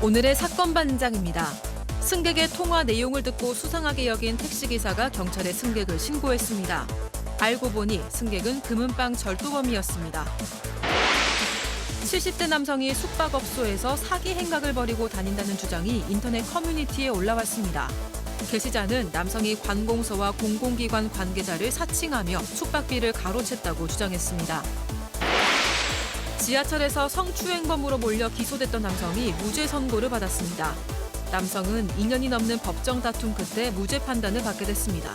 오늘의 사건 반장입니다. 승객의 통화 내용을 듣고 수상하게 여긴 택시기사가 경찰에 승객을 신고했습니다. 알고 보니 승객은 금은방 절도범이었습니다. 70대 남성이 숙박업소에서 사기 행각을 벌이고 다닌다는 주장이 인터넷 커뮤니티에 올라왔습니다. 게시자는 남성이 관공서와 공공기관 관계자를 사칭하며 숙박비를 가로챘다고 주장했습니다. 지하철에서 성추행범으로 몰려 기소됐던 남성이 무죄 선고를 받았습니다. 남성은 2년이 넘는 법정 다툼 끝에 무죄 판단을 받게 됐습니다.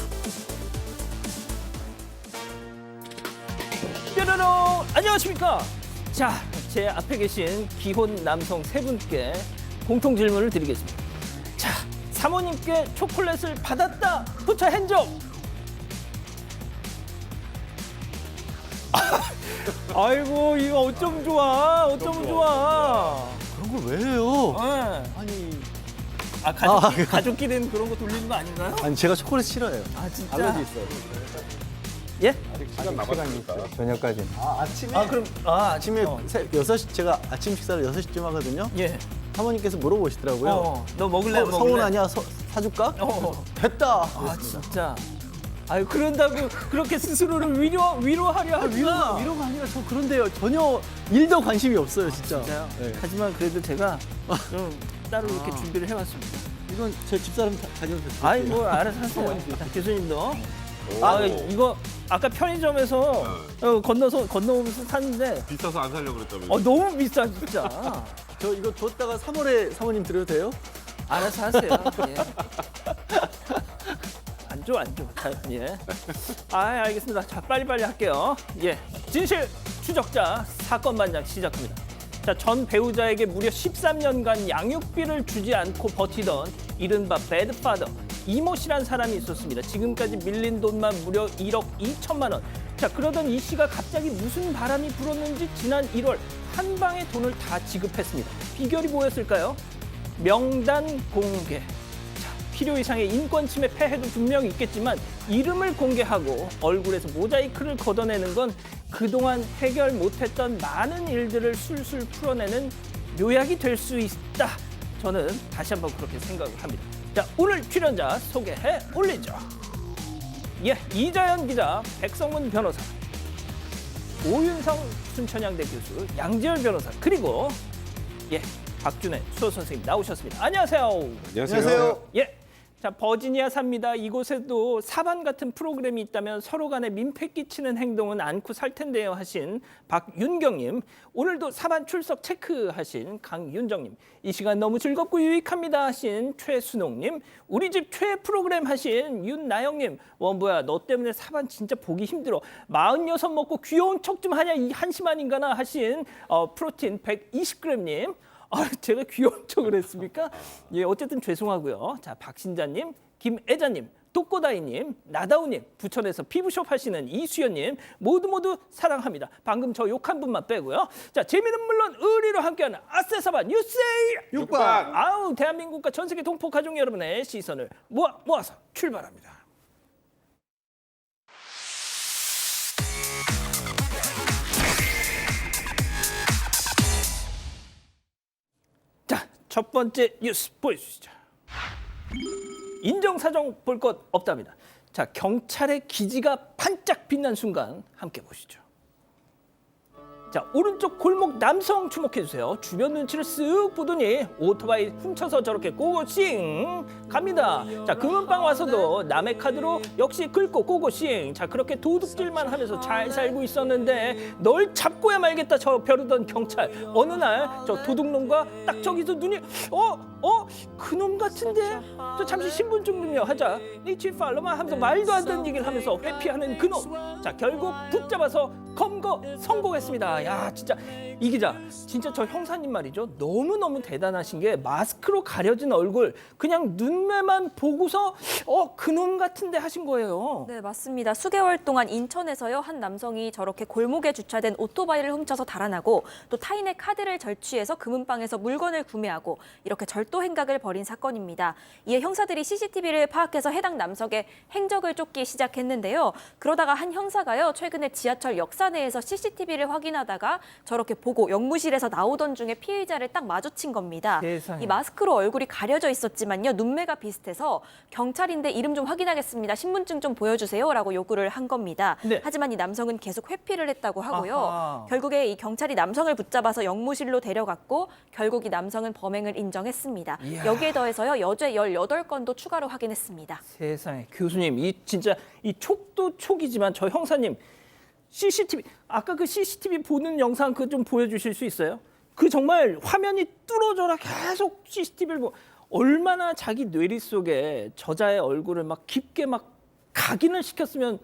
뾰로롱! 안녕하십니까? 자, 제 앞에 계신 기혼 남성 세 분께 공통 질문을 드리겠습니다. 자, 사모님께 초콜릿을 받았다. 부처 핸즈업! 아이고, 이거 어쩜 좋아. 어쩜 좋아. 그런 걸 왜 해요? 네. 아니, 가족끼리는 그런 거 돌리는 거 아닌가요? 아니 제가 초콜릿 싫어해요. 아, 진짜? 알러지 있어요. 예? 아직 시간 남았으니까. 저녁까지는. 아침에? 그럼, 아침에 6시, 제가 아침 식사를 6시쯤 하거든요. 예. 사모님께서 물어보시더라고요. 너 먹을래? 먹을래? 성훈 아니야? 사줄까? 됐다. 아, 진짜. 아유, 그런다고 그렇게 스스로를 위로하려 하지 마. 위로가 아니라 저 그런데요. 전혀 일도 관심이 없어요, 진짜. 진짜요? 네. 하지만 그래도 제가 좀 따로 이렇게 준비를 해왔습니다. 이건 제 집사람 가져오셨어요. 아이, 뭐 알아서 하세요. 자, 교수님도. 이거 아까 편의점에서 건너오면서 샀는데 비싸서 안 살려고 그랬다면서. 너무 비싸 진짜. 저 이거 뒀다가 3월에 사모님 드려도 돼요? 알아서 하세요. 예. 안 줘. 자, 예. 알겠습니다. 자, 빨리빨리 할게요. 예. 진실 추적자 사건 반장 시작합니다. 자, 전 배우자에게 무려 13년간 양육비를 주지 않고 버티던 이른바 배드파더 이모 씨란 사람이 있었습니다. 지금까지 밀린 돈만 무려 1억 2천만 원. 자, 그러던 이 씨가 갑자기 무슨 바람이 불었는지 지난 1월 한 방에 돈을 다 지급했습니다. 비결이 뭐였을까요? 명단 공개. 필요 이상의 인권 침해 폐해도 분명히 있겠지만 이름을 공개하고 얼굴에서 모자이크를 걷어내는 건 그동안 해결 못했던 많은 일들을 술술 풀어내는 묘약이 될 수 있다. 저는 다시 한번 그렇게 생각을 합니다. 자, 오늘 출연자 소개해 올리죠. 예, 이자연 기자, 백성문 변호사, 오윤성 순천향대 교수, 양지열 변호사, 그리고 박준혜 수호 선생님 나오셨습니다. 안녕하세요. 안녕하세요. 예. 자, 버지니아 삽니다. 이곳에도 사반 같은 프로그램이 있다면 서로 간에 민폐 끼치는 행동은 않고 살 텐데요 하신 박윤경님, 오늘도 사반 출석 체크하신 강윤정님, 이 시간 너무 즐겁고 유익합니다 하신 최순옥님, 우리 집 최 프로그램 하신 윤나영님, 원보야 너 때문에 사반 진짜 보기 힘들어. 46 먹고 귀여운 척 좀 하냐 이 한심한 인간아 하신 프로틴 120g님, 제가 귀여운 척을 했습니까? 예, 어쨌든 죄송하고요. 자, 박신자님, 김애자님, 독고다이님, 나다우님, 부천에서 피부숍 하시는 이수연님, 모두 사랑합니다. 방금 저 욕한 분만 빼고요. 자, 재미는 물론 의리로 함께하는 아세사반 뉴스데이 육박. 대한민국과 전 세계 동포 가족 여러분의 시선을 모아서 출발합니다. 자, 첫 번째 뉴스 보여주시죠. 인정사정 볼 것 없답니다. 자, 경찰의 기지가 반짝 빛난 순간 함께 보시죠. 자, 오른쪽 골목 남성 주목해주세요. 주변 눈치를 쓱 보더니 오토바이 훔쳐서 저렇게 고고싱 갑니다. 자, 금은방 와서도 남의 카드로 역시 긁고 고고싱. 자, 그렇게 도둑질만 하면서 잘 살고 있었는데 널 잡고야 말겠다 저 벼르던 경찰. 어느 날 저 도둑놈과 딱 저기서 눈이 그놈 같은데? 저 잠시 신분증 좀요 하자. 니치 팔로만 하면서 말도 안 되는 얘기를 하면서 회피하는 그놈. 자, 결국 붙잡아서 검거 성공했습니다. 야, 진짜 이 기자, 진짜 저 형사님 말이죠. 너무너무 대단하신 게 마스크로 가려진 얼굴 그냥 눈매만 보고서 그놈 같은데 하신 거예요. 네, 맞습니다. 수개월 동안 인천에서요, 한 남성이 저렇게 골목에 주차된 오토바이를 훔쳐서 달아나고 또 타인의 카드를 절취해서 금은방에서 물건을 구매하고 이렇게 절도 행각을 벌인 사건입니다. 이에 형사들이 CCTV를 파악해서 해당 남성의 행적을 쫓기 시작했는데요. 그러다가 한 형사가요, 최근에 지하철 역사 내에서 CCTV를 확인하다가 있다가 저렇게 보고 영무실에서 나오던 중에 피해자를 딱 마주친 겁니다. 세상에. 이 마스크로 얼굴이 가려져 있었지만요. 눈매가 비슷해서 경찰인데 이름 좀 확인하겠습니다. 신분증 좀 보여주세요라고 요구를 한 겁니다. 네. 하지만 이 남성은 계속 회피를 했다고 하고요. 아하. 결국에 이 경찰이 남성을 붙잡아서 영무실로 데려갔고 결국 이 남성은 범행을 인정했습니다. 이야. 여기에 더해서요. 여죄 18건도 추가로 확인했습니다. 세상에 교수님 이 진짜 이 촉도 촉이지만 저 형사님 CCTV 아까 그 CCTV 보는 영상 그 좀 보여주실 수 있어요? 그 정말 화면이 뚫어져라 계속 CCTV를 얼마나 자기 뇌리 속에 저자의 얼굴을 막 깊게 막 각인을 시켰으면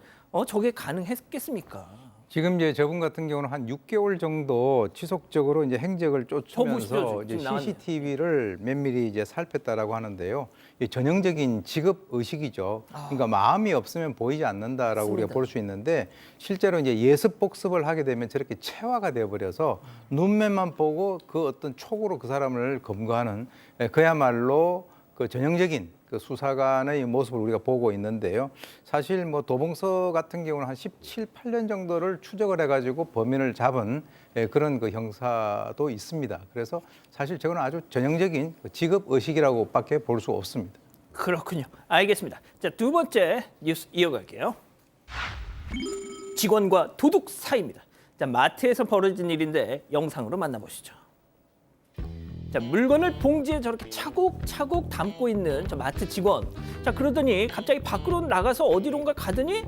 저게 가능했겠습니까? 지금 이제 저분 같은 경우는 한 6개월 정도 지속적으로 이제 행적을 보십시오, 쫓으면서 지금 이제 나왔네. CCTV를 면밀히 이제 살폈다라고 하는데요. 이 전형적인 직업 의식이죠. 그러니까 마음이 없으면 보이지 않는다라고 우리가 볼 수 있는데 실제로 이제 예습 복습을 하게 되면 저렇게 체화가 되어 버려서 눈매만 보고 그 어떤 촉으로 그 사람을 검거하는 그야말로 그 전형적인 그 수사관의 모습을 우리가 보고 있는데요. 사실 뭐 도봉서 같은 경우는 한 17, 8년 정도를 추적을 해가지고 범인을 잡은 그런 그 형사도 있습니다. 그래서 사실 저건 아주 전형적인 직업 의식이라고밖에 볼 수 없습니다. 그렇군요. 알겠습니다. 자, 두 번째 뉴스 이어갈게요. 직원과 도둑 사이입니다. 자, 마트에서 벌어진 일인데 영상으로 만나보시죠. 자, 물건을 봉지에 저렇게 차곡차곡 담고 있는 저 마트 직원. 자, 그러더니 갑자기 밖으로 나가서 어디론가 가더니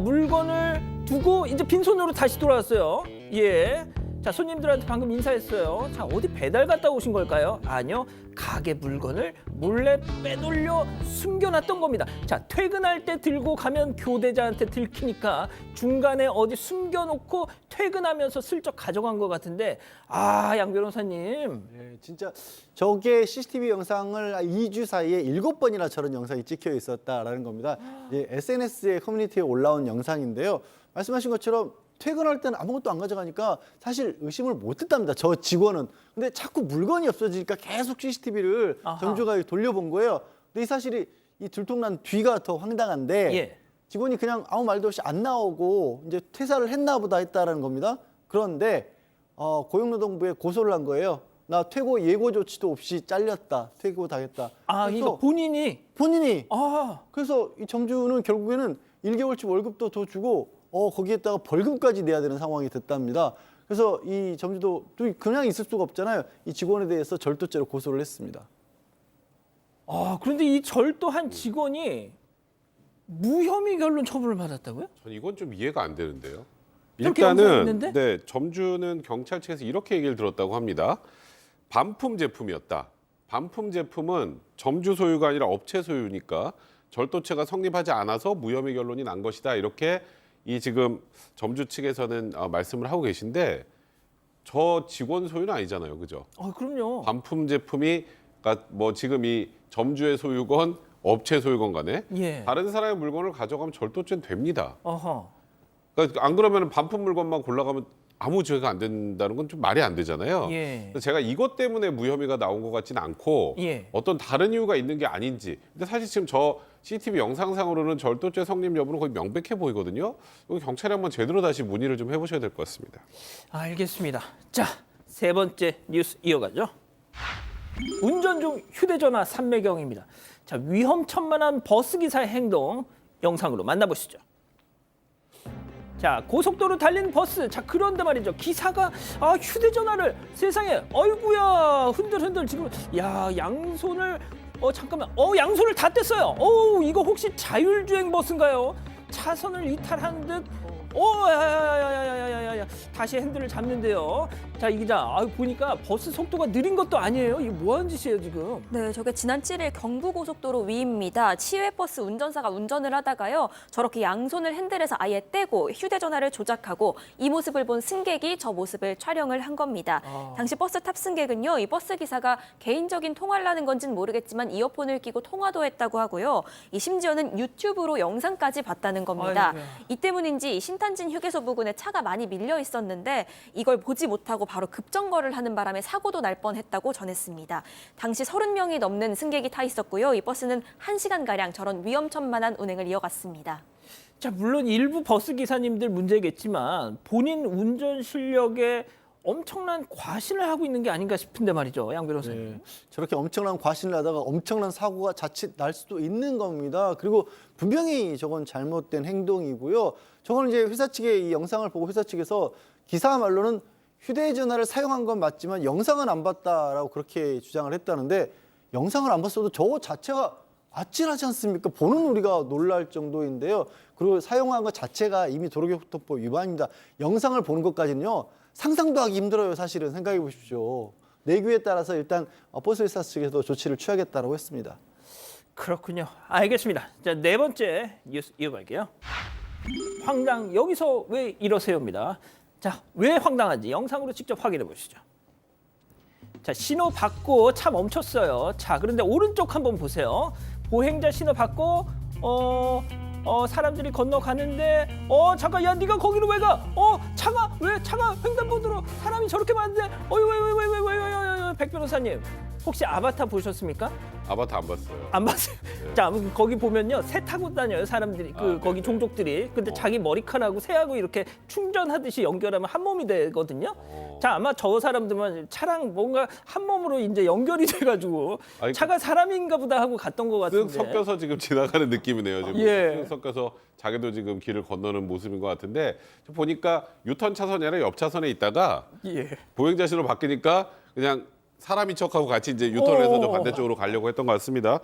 물건을 두고 이제 빈손으로 다시 돌아왔어요. 예. 자, 손님들한테 방금 인사했어요. 자, 어디 배달 갔다 오신 걸까요? 아니요. 가게 물건을 몰래 빼돌려 숨겨놨던 겁니다. 자, 퇴근할 때 들고 가면 교대자한테 들키니까 중간에 어디 숨겨놓고 퇴근하면서 슬쩍 가져간 것 같은데 양 변호사님. 네, 진짜 저게 CCTV 영상을 2주 사이에 7번이나 저런 영상이 찍혀 있었다라는 겁니다. 이제 SNS에 커뮤니티에 올라온 영상인데요. 말씀하신 것처럼 퇴근할 때는 아무것도 안 가져가니까 사실 의심을 못 했답니다. 저 직원은. 근데 자꾸 물건이 없어지니까 계속 CCTV를 점주가 돌려본 거예요. 근데 이 사실이 이 들통난 뒤가 더 황당한데 예. 직원이 그냥 아무 말도 없이 안 나오고 이제 퇴사를 했나 보다 했다라는 겁니다. 그런데 고용노동부에 고소를 한 거예요. 나 퇴고 예고 조치도 없이 잘렸다. 퇴고 당했다. 이거 본인이. 그래서 이 점주는 결국에는 1개월치 월급도 더 주고 거기에다가 벌금까지 내야 되는 상황이 됐답니다. 그래서 이 점주도 또 그냥 있을 수가 없잖아요. 이 직원에 대해서 절도죄로 고소를 했습니다. 그런데 이 절도한 직원이 무혐의 결론 처분을 받았다고요? 전 이건 좀 이해가 안 되는데요. 저렇게 영상이 일단은 있는데? 점주는 경찰 측에서 이렇게 얘기를 들었다고 합니다. 반품 제품이었다. 반품 제품은 점주 소유가 아니라 업체 소유니까 절도죄가 성립하지 않아서 무혐의 결론이 난 것이다. 이렇게 이 지금 점주 측에서는 말씀을 하고 계신데 저 직원 소유는 아니잖아요, 그죠? 그럼요. 반품 제품이 그러니까 뭐 지금 이 점주의 소유건 업체 소유건 간에 예. 다른 사람의 물건을 가져가면 절도죄는 됩니다. 어허. 그러니까 안 그러면 반품 물건만 골라가면 아무 죄가 안 된다는 건 좀 말이 안 되잖아요. 예. 그래서 제가 이것 때문에 무혐의가 나온 것 같지는 않고 예. 어떤 다른 이유가 있는 게 아닌지. 근데 사실 지금 저 CCTV 영상상으로는 절도죄 성립 여부는 거의 명백해 보이거든요. 이거 경찰에 한번 제대로 다시 문의를 좀 해보셔야 될 것 같습니다. 알겠습니다. 자, 세 번째 뉴스 이어가죠. 운전 중 휴대전화 삼매경입니다. 자, 위험천만한 버스기사의 행동 영상으로 만나보시죠. 자, 고속도로 달리는 버스. 자, 그런데 말이죠. 기사가 휴대전화를 세상에 어이구야 흔들흔들 지금 양손을 잠깐만 양손을 다 뗐어요. 이거 혹시 자율주행 버스인가요? 차선을 이탈한 듯 야야야야야야야 다시 핸들을 잡는데요. 자, 이 기자 보니까 버스 속도가 느린 것도 아니에요. 이거 뭐 하는 짓이에요 지금? 네, 저게 지난 7일 경부고속도로 위입니다. 치외버스 운전사가 운전을 하다가요. 저렇게 양손을 핸들에서 아예 떼고 휴대전화를 조작하고 이 모습을 본 승객이 저 모습을 촬영을 한 겁니다. 당시 버스 탑승객은요. 이 버스 기사가 개인적인 통화를 하는 건지는 모르겠지만 이어폰을 끼고 통화도 했다고 하고요. 심지어는 유튜브로 영상까지 봤다는 겁니다. 아이고야. 이 때문인지 신탄진 휴게소 부근에 차가 많이 밀려 있었는데 이걸 보지 못하고 바로 급정거를 하는 바람에 사고도 날 뻔했다고 전했습니다. 당시 30명이 넘는 승객이 타 있었고요. 이 버스는 1시간가량 저런 위험천만한 운행을 이어갔습니다. 자, 물론 일부 버스 기사님들 문제겠지만 본인 운전 실력에 엄청난 과신을 하고 있는 게 아닌가 싶은데 말이죠, 양 변호사님. 네, 저렇게 엄청난 과신을 하다가 엄청난 사고가 자칫 날 수도 있는 겁니다. 그리고 분명히 저건 잘못된 행동이고요. 저건 이제 회사 측의 이 영상을 보고 회사 측에서 기사 말로는 휴대전화를 사용한 건 맞지만 영상은 안 봤다라고 그렇게 주장을 했다는데 영상을 안 봤어도 저거 자체가 아찔하지 않습니까? 보는 우리가 놀랄 정도인데요. 그리고 사용한 것 자체가 이미 도로교통법 위반입니다. 영상을 보는 것까지는요. 상상도 하기 힘들어요. 사실은 생각해 보십시오. 내규에 따라서 일단 버스 회사 측에서도 조치를 취하겠다고 했습니다. 그렇군요. 알겠습니다. 자, 네 번째 뉴스 이어갈게요. 황당, 여기서 왜 이러세요입니다. 자, 왜 황당한지 영상으로 직접 확인해 보시죠. 자, 신호 받고 차 멈췄어요. 자, 그런데 오른쪽 한번 보세요. 보행자 신호 받고 사람들이 건너가는데 잠깐, 야, 네가 거기로 왜 가? 차가 횡단보도로 사람이 저렇게 많은데 왜 백 변호사님, 혹시 아바타 보셨습니까? 아바타 안 봤어요. 안 봤어요. 자, 거기 보면요, 새 타고 다녀요, 사람들이. 거기 종족들이. 근데 자기 머리카락하고 새하고 이렇게 충전하듯이 연결하면 한 몸이 되거든요. 자, 아마 저 사람들만 차랑 뭔가 한 몸으로 이제 연결이 돼가지고 아니, 차가 사람인가 보다 하고 갔던 것 쓱 같은데. 섞여서 지금 지나가는 느낌이네요. 지금 예. 쓱 섞여서 자기도 지금 길을 건너는 모습인 것 같은데 보니까 유턴 차선이 아니라 옆 차선에 있다가 예. 보행자 신호 바뀌니까 그냥 사람인 척하고 같이 이제 유턴을 해서 저 반대쪽으로 가려고 했던 것 같습니다.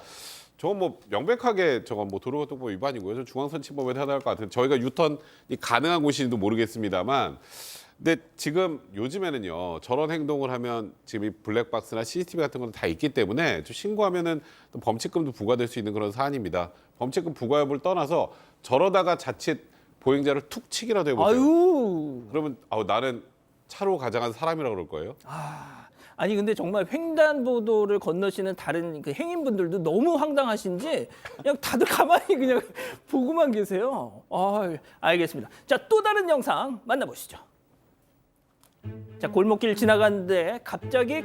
저건 뭐 명백하게 저건 뭐 도로교통법 위반이고요. 저 중앙선 침범에 해당할 것 같은데 저희가 유턴이 가능한 곳인지도 모르겠습니다만, 근데 지금 요즘에는요 저런 행동을 하면 지금 이 블랙박스나 CCTV 같은 건 다 있기 때문에 좀 신고하면은 또 범칙금도 부과될 수 있는 그런 사안입니다. 범칙금 부과 여부를 떠나서 저러다가 자칫 보행자를 툭 치기라도 해보세요. 아유. 그러면 나는 차로 가장한 사람이라고 그럴 거예요. 아니, 근데 정말 횡단보도를 건너시는 다른 그 행인분들도 너무 황당하신지 그냥 다들 가만히 그냥 보고만 계세요. 알겠습니다. 자, 또 다른 영상 만나보시죠. 자, 골목길 지나가는데 갑자기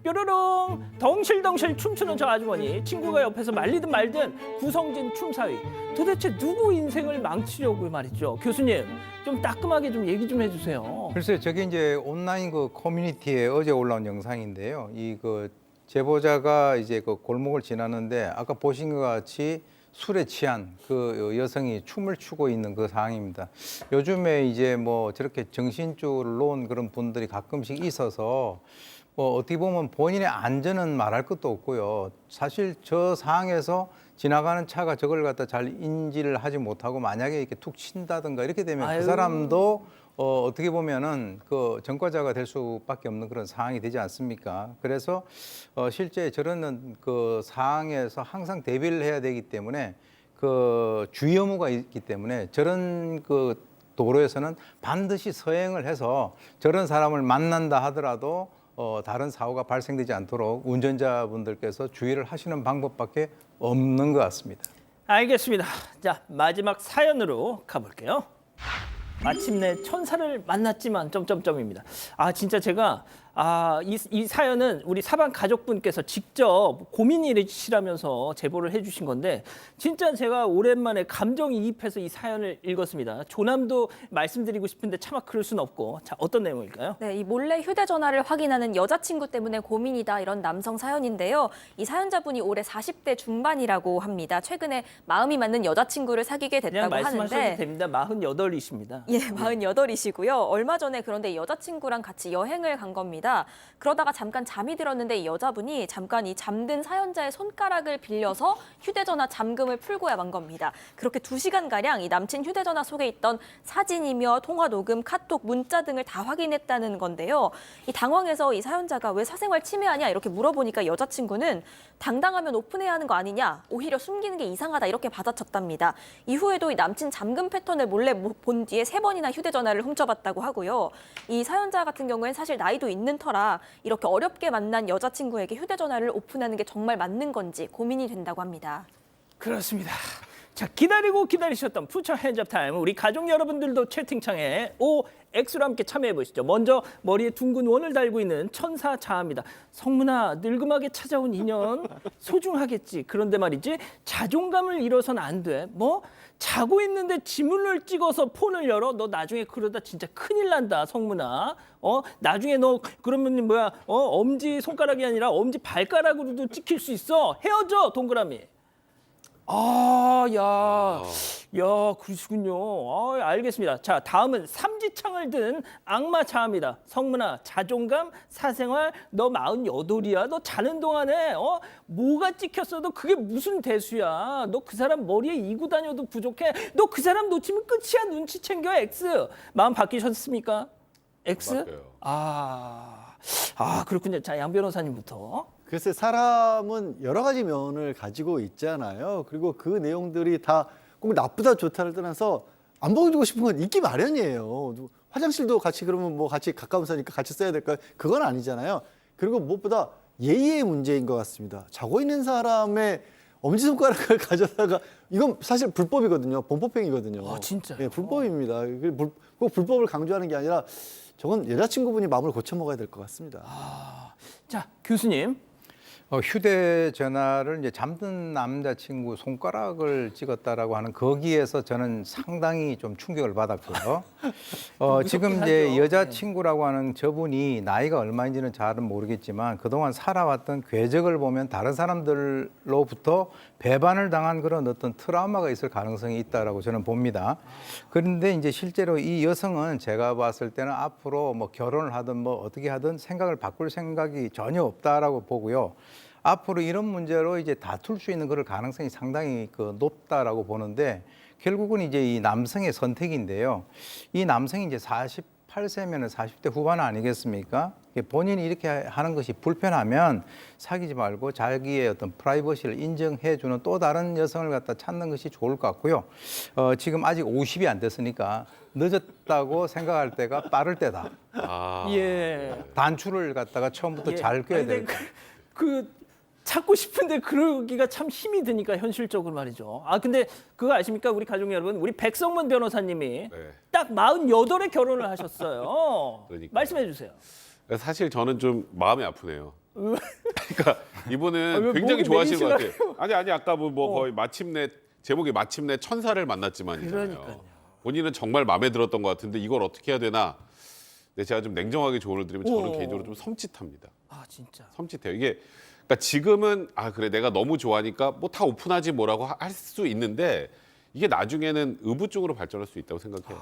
뾰로롱 덩실덩실 춤추는 저 아주머니. 친구가 옆에서 말리든 말든 구성진 춤사위. 도대체 누구 인생을 망치려고 말이죠. 교수님, 좀 따끔하게 좀 얘기 좀 해주세요. 글쎄, 저게 이제 온라인 그 커뮤니티에 어제 올라온 영상인데요. 이 그 제보자가 이제 그 골목을 지나는데 아까 보신 것 같이 술에 취한 그 여성이 춤을 추고 있는 그 상황입니다. 요즘에 이제 뭐 저렇게 정신줄을 놓은 그런 분들이 가끔씩 있어서 뭐 어떻게 보면 본인의 안전은 말할 것도 없고요. 사실 저 상황에서 지나가는 차가 저걸 갖다 잘 인지를 하지 못하고 만약에 이렇게 툭 친다든가 이렇게 되면 아유. 그 사람도 어떻게 보면은 그 전과자가 될 수밖에 없는 그런 상황이 되지 않습니까? 그래서 실제 저런 그 상황에서 항상 대비를 해야 되기 때문에 그 주의 의무가 있기 때문에 저런 그 도로에서는 반드시 서행을 해서 저런 사람을 만난다 하더라도 다른 사고가 발생되지 않도록 운전자분들께서 주의를 하시는 방법밖에 없는 것 같습니다. 알겠습니다. 자, 마지막 사연으로 가볼게요. 마침내 천사를 만났지만 점점점입니다. 진짜 제가 이 사연은 우리 사방 가족분께서 직접 고민이시라면서 제보를 해주신 건데 진짜 제가 오랜만에 감정이입해서 이 사연을 읽었습니다. 조남도 말씀드리고 싶은데 차마 그럴 수는 없고. 자, 어떤 내용일까요? 네, 이 몰래 휴대전화를 확인하는 여자친구 때문에 고민이다, 이런 남성 사연인데요. 이 사연자분이 올해 40대 중반이라고 합니다. 최근에 마음이 맞는 여자친구를 사귀게 그냥 됐다고 말씀하셔도 하는데 됩니다. 48이십니다. 예, 48이시고요. 얼마 전에 그런데 이 여자친구랑 같이 여행을 간 겁니다. 그러다가 잠깐 잠이 들었는데 이 여자분이 잠깐 이 잠든 사연자의 손가락을 빌려서 휴대전화 잠금을 풀고야 만 겁니다. 그렇게 2시간가량 이 남친 휴대전화 속에 있던 사진이며 통화 녹음, 카톡, 문자 등을 다 확인했다는 건데요. 이 당황해서 이 사연자가 왜 사생활 침해하냐 이렇게 물어보니까 여자친구는 당당하면 오픈해야 하는 거 아니냐, 오히려 숨기는 게 이상하다, 이렇게 받아쳤답니다. 이후에도 이 남친 잠금 패턴을 몰래 본 뒤에 3번이나 휴대전화를 훔쳐봤다고 하고요. 이 사연자 같은 경우에는 사실 나이도 있는 터라 이렇게 어렵게 만난 여자친구에게 휴대전화를 오픈하는 게 정말 맞는 건지 고민이 된다고 합니다. 그렇습니다. 자, 기다리고 기다리셨던 퓨처 핸즈업 타임. 우리 가족 여러분들도 채팅창에 X로 함께 참여해 보시죠. 먼저 머리에 둥근 원을 달고 있는 천사 자아입니다. 성문아, 늙음하게 찾아온 인연 소중하겠지. 그런데 말이지 자존감을 잃어선 안 돼. 뭐? 자고 있는데 지문을 찍어서 폰을 열어? 너 나중에 그러다 진짜 큰일 난다, 성문아. 나중에 너 그러면 뭐야? 엄지 손가락이 아니라 엄지 발가락으로도 찍힐 수 있어. 헤어져, 동그라미. 그러시군요. 알겠습니다. 자, 다음은 삼지창을 든 악마 자아입니다. 성문아, 자존감, 사생활, 너 48이야. 너 자는 동안에 뭐가 찍혔어도 그게 무슨 대수야. 너 그 사람 머리에 이고 다녀도 부족해. 너 그 사람 놓치면 끝이야. 눈치 챙겨, X. 마음 바뀌셨습니까? X? 바뀌어요. 그렇군요. 자, 양 변호사님부터. 글쎄 사람은 여러 가지 면을 가지고 있잖아요. 그리고 그 내용들이 다 꼭 나쁘다 좋다를 떠나서 안 보여주고 싶은 건 있기 마련이에요. 화장실도 같이 그러면 뭐 같이 가까운 사니까 같이 써야 될까요? 그건 아니잖아요. 그리고 무엇보다 예의의 문제인 것 같습니다. 자고 있는 사람의 엄지손가락을 가져다가 이건 사실 불법이거든요. 범법행위거든요. 진짜요? 네, 불법입니다. 꼭 불법을 강조하는 게 아니라 저건 여자친구분이 마음을 고쳐 먹어야 될 것 같습니다. 자, 교수님. 휴대전화를 이제 잠든 남자친구 손가락을 찍었다라고 하는 거기에서 저는 상당히 좀 충격을 받았고요. 지금 이제 하죠. 여자친구라고 하는 저분이 나이가 얼마인지는 잘은 모르겠지만 그동안 살아왔던 궤적을 보면 다른 사람들로부터 배반을 당한 그런 어떤 트라우마가 있을 가능성이 있다라고 저는 봅니다. 그런데 이제 실제로 이 여성은 제가 봤을 때는 앞으로 뭐 결혼을 하든 뭐 어떻게 하든 생각을 바꿀 생각이 전혀 없다라고 보고요. 앞으로 이런 문제로 이제 다툴 수 있는 그럴 가능성이 상당히 높다라고 보는데 결국은 이제 이 남성의 선택인데요. 이 남성이 이제 48세면 40대 후반 아니겠습니까? 본인이 이렇게 하는 것이 불편하면 사귀지 말고 자기의 어떤 프라이버시를 인정해주는 또 다른 여성을 갖다 찾는 것이 좋을 것 같고요. 지금 아직 50이 안 됐으니까 늦었다고 생각할 때가 빠를 때다. 예. 단추를 갖다가 처음부터 잘 껴야 근데 되고. 찾고 싶은데 그러기가 참 힘이 드니까 현실적으로 말이죠. 근데 그거 아십니까? 우리 가족 여러분, 우리 백성문 변호사님이 딱 48에 결혼을 하셨어요. 그러니까요. 말씀해 주세요. 사실 저는 좀 마음이 아프네요. 그러니까 이분은 왜 굉장히 목이 좋아하시는 것 내리시나요? 같아요. 아니 아까 뭐 거의 마침내 제목이 마침내 천사를 만났지만이잖아요. 그러니까요. 본인은 정말 마음에 들었던 것 같은데 이걸 어떻게 해야 되나? 근데 제가 좀 냉정하게 조언을 드리면 저는 개인적으로 좀 섬찟합니다. 진짜. 섬찟해요. 이게 그러니까 지금은 그래 내가 너무 좋아하니까 뭐 다 오픈하지 뭐라고 할 수 있는데 이게 나중에는 의부 쪽으로 발전할 수 있다고 생각해요.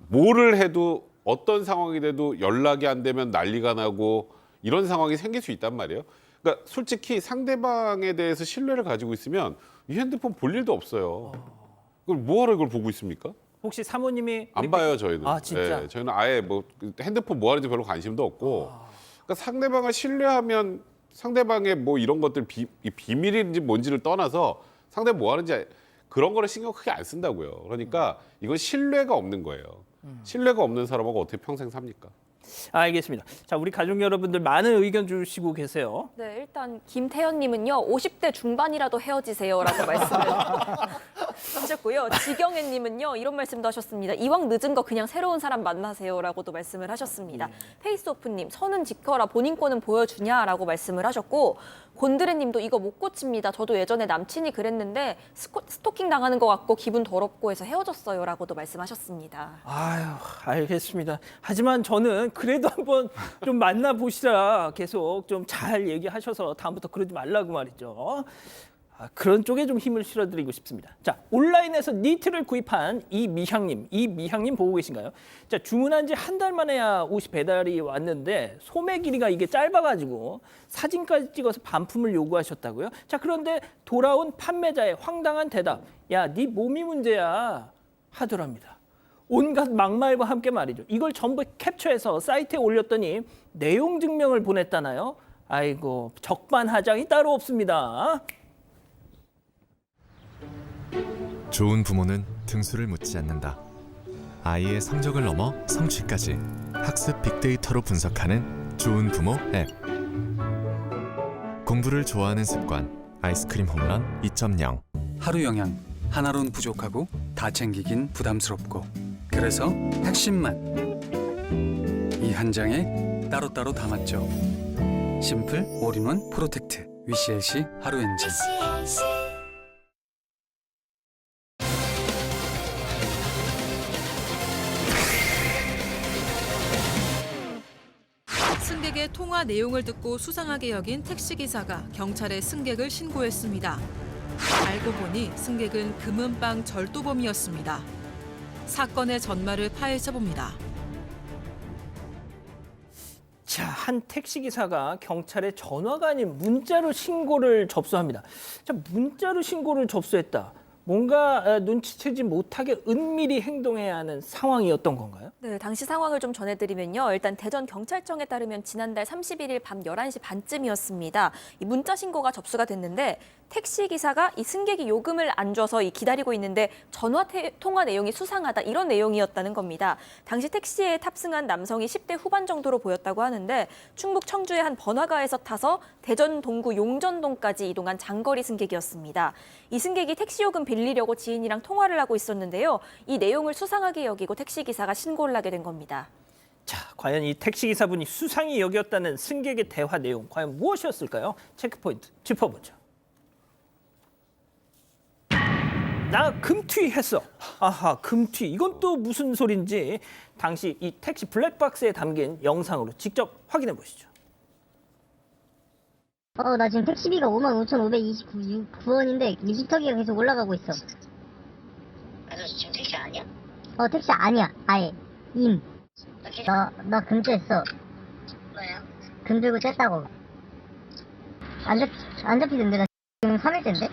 뭐를 해도 어떤 상황이 돼도 연락이 안 되면 난리가 나고 이런 상황이 생길 수 있단 말이에요. 그러니까 솔직히 상대방에 대해서 신뢰를 가지고 있으면 이 핸드폰 볼 일도 없어요. 그걸 뭐하러 이걸 보고 있습니까? 혹시 사모님이 안 봐요 저희는. 진짜? 네, 저희는 아예 뭐 핸드폰 뭐 하는지 별로 관심도 없고. 그러니까 상대방을 신뢰하면 상대방의 뭐 이런 것들 비밀인지 뭔지를 떠나서 상대방 뭐 하는지 그런 거를 신경 크게 안 쓴다고요. 그러니까 이건 신뢰가 없는 거예요. 신뢰가 없는 사람하고 어떻게 평생 삽니까? 알겠습니다. 자, 우리 가족 여러분들 많은 의견 주시고 계세요. 네, 일단 김태현님은요 50대 중반이라도 헤어지세요라고 말씀을 하셨고요. 지경애님은요 이런 말씀도 하셨습니다. 이왕 늦은 거 그냥 새로운 사람 만나세요라고도 말씀을 하셨습니다. 페이스오프님 선은 지켜라 본인 거는 보여주냐라고 말씀을 하셨고 곤드레님도 이거 못 고칩니다. 저도 예전에 남친이 그랬는데 스토킹 당하는 것 같고 기분 더럽고 해서 헤어졌어요라고도 말씀하셨습니다. 알겠습니다. 하지만 저는 그래도 한번 좀 만나보시라 계속 좀 잘 얘기하셔서 다음부터 그러지 말라고 말이죠. 그런 쪽에 좀 힘을 실어드리고 싶습니다. 자, 온라인에서 니트를 구입한 이미향님 보고 계신가요? 자, 주문한 지 한 달 만에야 옷이 배달이 왔는데 소매 길이가 이게 짧아가지고 사진까지 찍어서 반품을 요구하셨다고요? 자, 그런데 돌아온 판매자의 황당한 대답. 야, 네 몸이 문제야 하더랍니다. 온갖 막말과 함께 말이죠. 이걸 전부 캡처해서 사이트에 올렸더니 내용 증명을 보냈다나요? 아이고, 적반하장이 따로 없습니다. 좋은 부모는 등수를 묻지 않는다. 아이의 성적을 넘어 성취까지 학습 빅데이터로 분석하는 좋은 부모 앱. 공부를 좋아하는 습관 아이스크림 홈런 2.0. 하루 영양 하나로는 부족하고 다 챙기긴 부담스럽고 그래서 핵심만 이 한 장에 따로따로 담았죠. 심플 올인원 프로텍트 위시엘시 하루 엔진. 승객의 통화 내용을 듣고 수상하게 여긴 택시기사가 경찰에 승객을 신고했습니다. 알고 보니 승객은 금은방 절도범이었습니다. 사건의 전말을 파헤쳐 봅니다. 자, 한 택시기사가 경찰에 전화가 아닌 문자로 신고를 접수합니다. 자, 문자로 신고를 접수했다. 뭔가 눈치채지 못하게 은밀히 행동해야 하는 상황이었던 건가요? 네, 당시 상황을 좀 전해드리면요. 일단 대전경찰청에 따르면 지난달 31일 밤 11시 반쯤이었습니다. 이 문자 신고가 접수가 됐는데 택시기사가 이 승객이 요금을 안 줘서 기다리고 있는데 통화 내용이 수상하다 이런 내용이었다는 겁니다. 당시 택시에 탑승한 남성이 10대 후반 정도로 보였다고 하는데 충북 청주의 한 번화가에서 타서 대전 동구 용전동까지 이동한 장거리 승객이었습니다. 이 승객이 택시 요금 빌리려고 지인이랑 통화를 하고 있었는데요. 이 내용을 수상하게 여기고 택시기사가 신고를 하게 된 겁니다. 자, 과연 이 택시기사분이 수상히 여겼다는 승객의 대화 내용 과연 무엇이었을까요? 체크포인트 짚어보죠. 나 금튀했어. 아하, 금튀. 이건 또 무슨 소린지 당시 이 택시 블랙박스에 담긴 영상으로 직접 확인해 보시죠. 나 지금 택시비가 55,529원인데 미스터기가 계속 올라가고 있어. 그래서 지금 택시 아니야? 택시 아니야. 아예. 나 금 쬐어. 뭐예요? 금 들고 쬐다고. 안 잡히던데. 나 지금 3일째인데?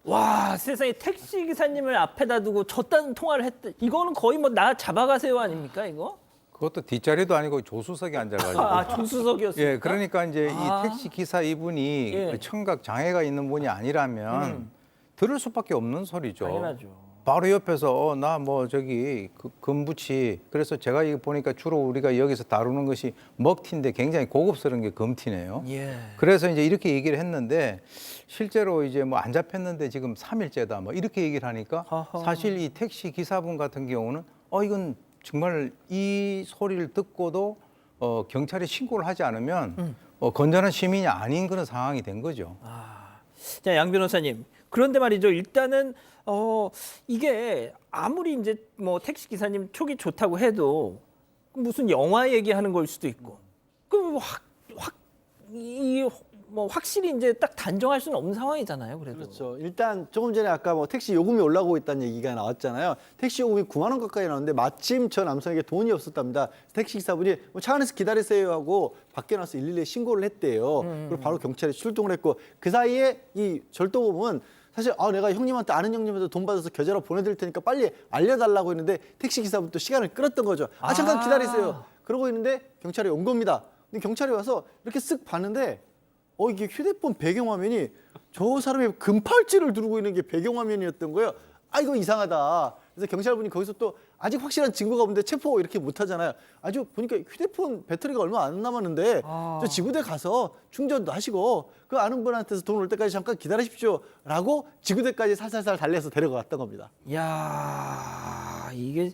와, 세상에 택시기사님을 앞에다 두고 저딴 통화를 했다. 이거는 거의 뭐 나 잡아가세요 아닙니까, 이거? 그것도 뒷자리도 아니고 조수석에 앉아가지고. 아, 조수석이었어요. 예, 그러니까 이제 아. 이 택시 기사 이분이 예. 그 청각 장애가 있는 분이 아니라면 들을 수밖에 없는 소리죠. 당연하죠. 바로 옆에서 나 뭐 저기 금붙이 그래서 제가 이거 보니까 주로 우리가 여기서 다루는 것이 먹튀인데 굉장히 고급스러운 게 금튀네요. 예. 그래서 이제 이렇게 얘기를 했는데 실제로 이제 뭐 안 잡혔는데 지금 3일째다 뭐 이렇게 얘기를 하니까 허허. 사실 이 택시 기사분 같은 경우는 이건 정말 이 소리를 듣고도 경찰에 신고를 하지 않으면 건전한 시민이 아닌 그런 상황이 된 거죠. 자, 양 변호사님. 그런데 말이죠. 일단은 이게 아무리 이제 뭐 택시 기사님 촉이 좋다고 해도 무슨 영화 얘기하는 걸 수도 있고, 그 확실히 이제 딱 단정할 수는 없는 상황이잖아요. 그래도. 그렇죠. 일단 조금 전에 아까 뭐 택시 요금이 올라가고 있다는 얘기가 나왔잖아요. 택시 요금이 9만 원 가까이 나왔는데 마침 저 남성에게 돈이 없었답니다. 택시 기사분이 차 안에서 기다리세요 하고 밖에 나와서 112에 신고를 했대요. 그리고 바로 경찰에 출동을 했고 그 사이에 이 절도범은 사실 내가 형님한테 아는 형님한테 돈 받아서 계좌로 보내드릴 테니까 빨리 알려달라고 했는데 택시 기사분 또 시간을 끌었던 거죠. 잠깐 기다리세요. 그러고 있는데 경찰이 온 겁니다. 근데 경찰이 와서 이렇게 쓱 봤는데 이게 휴대폰 배경화면이 저 사람이 금팔찌를 두르고 있는 게 배경화면이었던 거예요. 이거 이상하다. 그래서 경찰분이 거기서 또 아직 확실한 증거가 없는데 체포 이렇게 못 하잖아요. 아주 보니까 휴대폰 배터리가 얼마 안 남았는데 저 지구대 가서 충전도 하시고 그 아는 분한테서 돈 올 때까지 잠깐 기다리십시오라고 지구대까지 살살살 달려서 데려갔던 겁니다. 야, 이게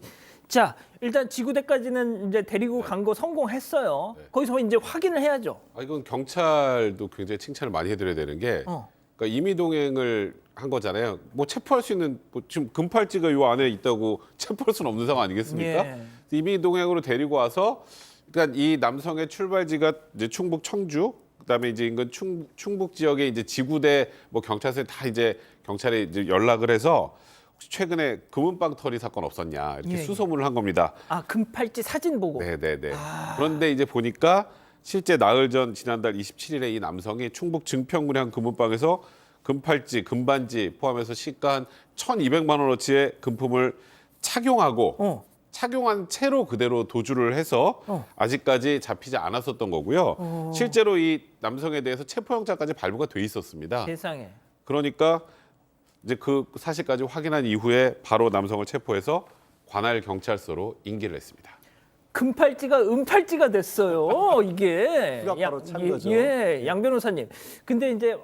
자, 일단 지구대까지는 이제 데리고 간 거 성공했어요. 네. 거기서 이제 확인을 해야죠. 이건 경찰도 굉장히 칭찬을 많이 해드려야 되는 게 그러니까 임의동행을 한 거잖아요. 뭐 체포할 수 있는 지금 금팔찌가 요 안에 있다고 체포할 수는 없는 상황 아니겠습니까? 예. 임의동행으로 데리고 와서 그러니까 이 남성의 출발지가 이제 충북 청주 그다음에 이제 인근 충북 지역에 이제 지구대 뭐 경찰서에 다 이제 경찰에 이제 연락을 해서 혹시 최근에 금은방 털이 사건 없었냐 이렇게 예. 수소문을 한 겁니다. 금팔찌 사진 보고. 네네네. 그런데 이제 보니까 실제 나흘 전 지난달 27일에 이 남성이 충북 증평군의 한 금은방에서 금팔찌, 금반지 포함해서 시가 한 1,200만 원어치의 금품을 착용하고 착용한 채로 그대로 도주를 해서 아직까지 잡히지 않았었던 거고요. 실제로 이 남성에 대해서 체포영장까지 발부가 돼 있었습니다. 세상에. 그러니까 이제 그 사실까지 확인한 이후에 바로 남성을 체포해서 관할 경찰서로 인계를 했습니다. 금팔찌가 은팔찌가 됐어요. 이게 그가 바로 찬 거죠. 양 변호사님. 근데 이제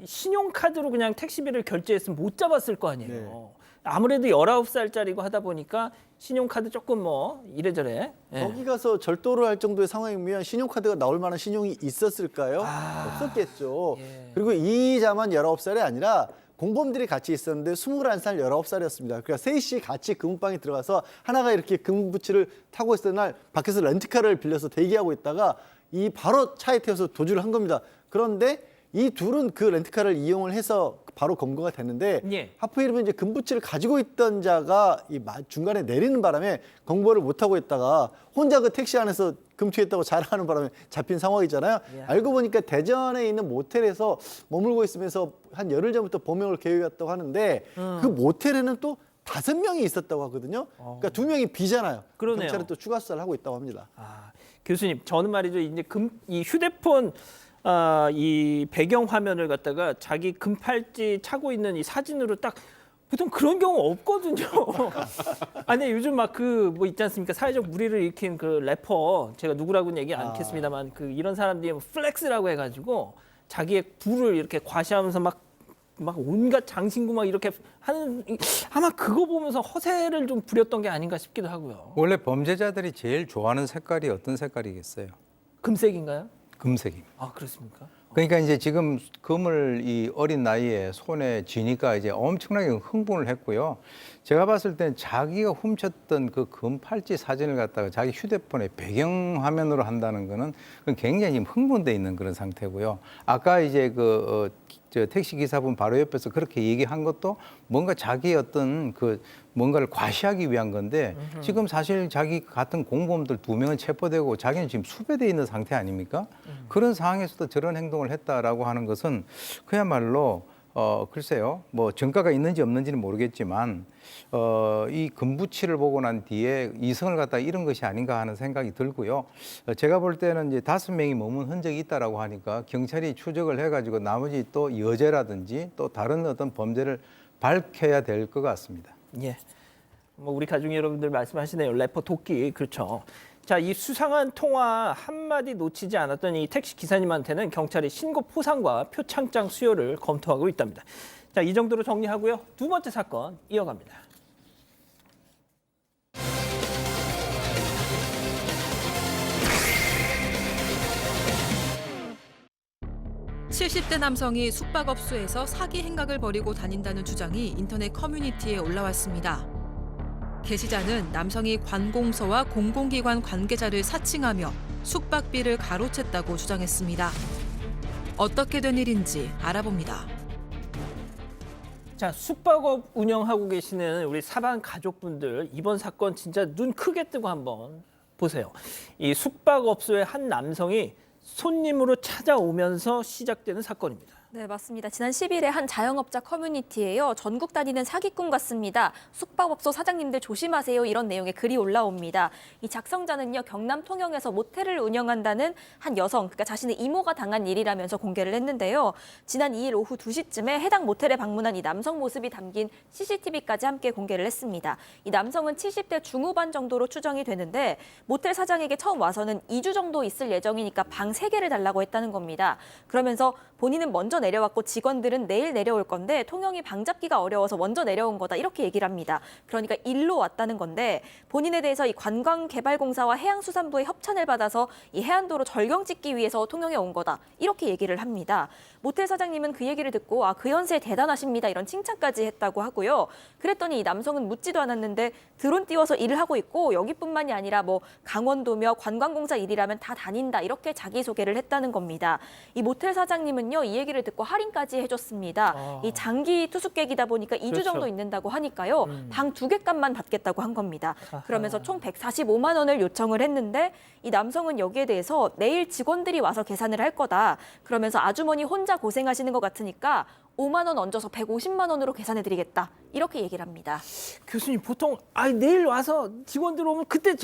신용카드로 그냥 택시비를 결제했으면 못 잡았을 거 아니에요. 네. 아무래도 19살짜리고 하다 보니까 신용카드 조금 뭐 이래저래. 예. 거기 가서 절도를 할 정도의 상황이면 신용카드가 나올 만한 신용이 있었을까요? 없었겠죠. 예. 그리고 이자만 19살이 아니라 공범들이 같이 있었는데 21살, 19살이었습니다. 그러니까 셋이 같이 금은방에 들어가서 하나가 이렇게 금부치를 타고 있었던 날 밖에서 렌트카를 빌려서 대기하고 있다가 이 바로 차에 태워서 도주를 한 겁니다. 그런데 이 둘은 그 렌트카를 이용을 해서 바로 검거가 됐는데 예. 하필이면 이제 금부치를 가지고 있던 자가 중간에 내리는 바람에 검거를 못하고 있다가 혼자 그 택시 안에서 금투했다고 자랑하는 바람에 잡힌 상황이잖아요. 예. 알고 보니까 대전에 있는 모텔에서 머물고 있으면서 한 열흘 전부터 범행을 계획했다고 하는데 그 모텔에는 또 5명이 있었다고 하거든요. 그러니까 2명이 비잖아요. 그러네요. 경찰은 또 추가 수사를 하고 있다고 합니다. 교수님, 저는 말이죠. 이제 이 휴대폰 이 배경 화면을 갖다가 자기 금팔찌 차고 있는 이 사진으로 딱 보통 그런 경우 없거든요. 아니 요즘 막 그 뭐 있지 않습니까? 사회적 물의를 일으킨 그 래퍼 제가 누구라고는 얘기 않겠습니다만 그 이런 사람들이 뭐 플렉스라고 해가지고 자기의 부를 이렇게 과시하면서 막 온갖 장신구 막 이렇게 하는 아마 그거 보면서 허세를 좀 부렸던 게 아닌가 싶기도 하고요. 원래 범죄자들이 제일 좋아하는 색깔이 어떤 색깔이겠어요? 금색인가요? 금색입니다. 아 그렇습니까? 그러니까 이제 지금 금을 이 어린 나이에 손에 쥐니까 이제 엄청나게 흥분을 했고요. 제가 봤을 땐 자기가 훔쳤던 그 금팔찌 사진을 갖다가 자기 휴대폰에 배경 화면으로 한다는 거는 그건 굉장히 지금 흥분돼 있는 그런 상태고요. 아까 이제 저 택시 기사분 바로 옆에서 그렇게 얘기한 것도 뭔가 자기 어떤 그 뭔가를 과시하기 위한 건데 지금 사실 자기 같은 공범들 2명은 체포되고 자기는 지금 수배돼 있는 상태 아닙니까? 그런 상황에서도 저런 행동을 했다라고 하는 것은 그야말로 글쎄요, 뭐 전과가 있는지 없는지는 모르겠지만 이 금부치를 보고 난 뒤에 이성을 갖다 잃은 것이 아닌가 하는 생각이 들고요. 제가 볼 때는 이제 5명이 머문 흔적이 있다라고 하니까 경찰이 추적을 해가지고 나머지 또 여죄라든지 또 다른 어떤 범죄를 밝혀야 될 것 같습니다. 예. 뭐 우리 가족 여러분들 말씀하시네요. 래퍼 도끼 그렇죠. 자, 이 수상한 통화 한마디 놓치지 않았던 이 택시 기사님한테는 경찰이 신고 포상과 표창장 수여를 검토하고 있답니다. 자, 이 정도로 정리하고요. 2번째 사건 이어갑니다. (70대) 남성이 숙박업소에서 사기 행각을 벌이고 다닌다는 주장이 인터넷 커뮤니티에 올라왔습니다. 게시자는 남성이 관공서와 공공기관 관계자를 사칭하며 숙박비를 가로챘다고 주장했습니다. 어떻게 된 일인지 알아봅니다. 자, 숙박업 운영하고 계시는 우리 사반 가족분들 이번 사건 진짜 눈 크게 뜨고 한번 보세요. 이 숙박업소의 한 남성이 손님으로 찾아오면서 시작되는 사건입니다. 네, 맞습니다. 지난 10일에 한 자영업자 커뮤니티에요. 전국 다니는 사기꾼 같습니다. 숙박업소 사장님들 조심하세요. 이런 내용의 글이 올라옵니다. 이 작성자는요, 경남 통영에서 모텔을 운영한다는 한 여성, 그러니까 자신의 이모가 당한 일이라면서 공개를 했는데요. 지난 2일 오후 2시쯤에 해당 모텔에 방문한 이 남성 모습이 담긴 CCTV까지 함께 공개를 했습니다. 이 남성은 70대 중후반 정도로 추정이 되는데 모텔 사장에게 처음 와서는 2주 정도 있을 예정이니까 방 3개를 달라고 했다는 겁니다. 그러면서 본인은 먼저 내려왔고 직원들은 내일 내려올 건데 통영이 방 잡기가 어려워서 먼저 내려온 거다 이렇게 얘기를 합니다. 그러니까 일로 왔다는 건데 본인에 대해서 이 관광개발공사와 해양수산부의 협찬을 받아서 이 해안도로 절경 찍기 위해서 통영에 온 거다 이렇게 얘기를 합니다. 모텔 사장님은 그 얘기를 듣고 그 연세 대단하십니다 이런 칭찬까지 했다고 하고요. 그랬더니 이 남성은 묻지도 않았는데 드론 띄워서 일을 하고 있고 여기뿐만이 아니라 뭐 강원도며 관광공사 일이라면 다 다닌다 이렇게 자기소개를 했다는 겁니다. 이 모텔 사장님은요 이 얘기를 듣고 할인까지 해줬습니다. 이 장기 투숙객이다 보니까 2주 그렇죠. 정도 있는다고 하니까요. 방 2개 값만 받겠다고 한 겁니다. 그러면서 총 145만 원을 요청을 했는데 이 남성은 여기에 대해서 내일 직원들이 와서 계산을 할 거다. 그러면서 아주머니 혼자 고생하시는 것 같으니까 5만 원 얹어서 150만 원으로 계산해드리겠다. 이렇게 얘기를 합니다. 교수님 보통 내일 와서 직원들 오면 그때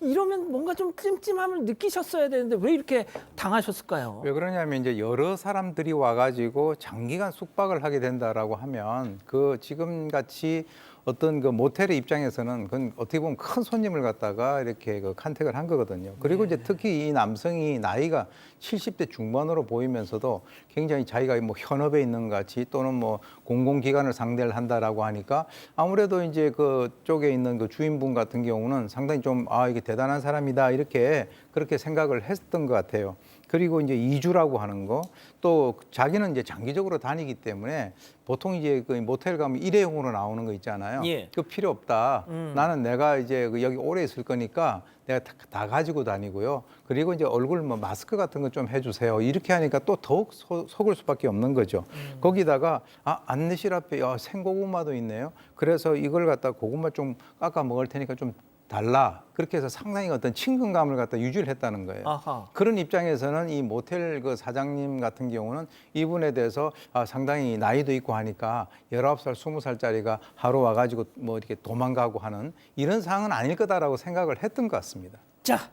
이러면 뭔가 좀 찜찜함을 느끼셨어야 되는데 왜 이렇게 당하셨을까요? 왜 그러냐면 이제 여러 사람들이 와가지고 장기간 숙박을 하게 된다라고 하면 그 지금 같이 어떤 그 모텔의 입장에서는 그건 어떻게 보면 큰 손님을 갖다가 이렇게 그 컨택을 한 거거든요. 그리고 이제 특히 이 남성이 나이가 70대 중반으로 보이면서도 굉장히 자기가 뭐 현업에 있는 것 같이 또는 뭐 공공기관을 상대를 한다라고 하니까 아무래도 이제 그 쪽에 있는 그 주인분 같은 경우는 상당히 좀 이게 대단한 사람이다 이렇게 그렇게 생각을 했던 것 같아요. 그리고 이제 이주라고 하는 거, 또 자기는 이제 장기적으로 다니기 때문에 보통 이제 그 모텔 가면 일회용으로 나오는 거 있잖아요. 예. 그 필요 없다. 나는 내가 이제 여기 오래 있을 거니까 내가 다 가지고 다니고요. 그리고 이제 얼굴 뭐 마스크 같은 거 좀 해주세요. 이렇게 하니까 또 더욱 속을 수밖에 없는 거죠. 거기다가 안내실 앞에 생고구마도 있네요. 그래서 이걸 갖다 고구마 좀 깎아 먹을 테니까 좀 달라. 그렇게 해서 상당히 어떤 친근감을 갖다 유지를 했다는 거예요. 아하. 그런 입장에서는 이 모텔 그 사장님 같은 경우는 이분에 대해서 상당히 나이도 있고 하니까 19살, 20살짜리가 하루 와가지고 뭐 이렇게 도망가고 하는 이런 상황은 아닐 거다라고 생각을 했던 것 같습니다. 자,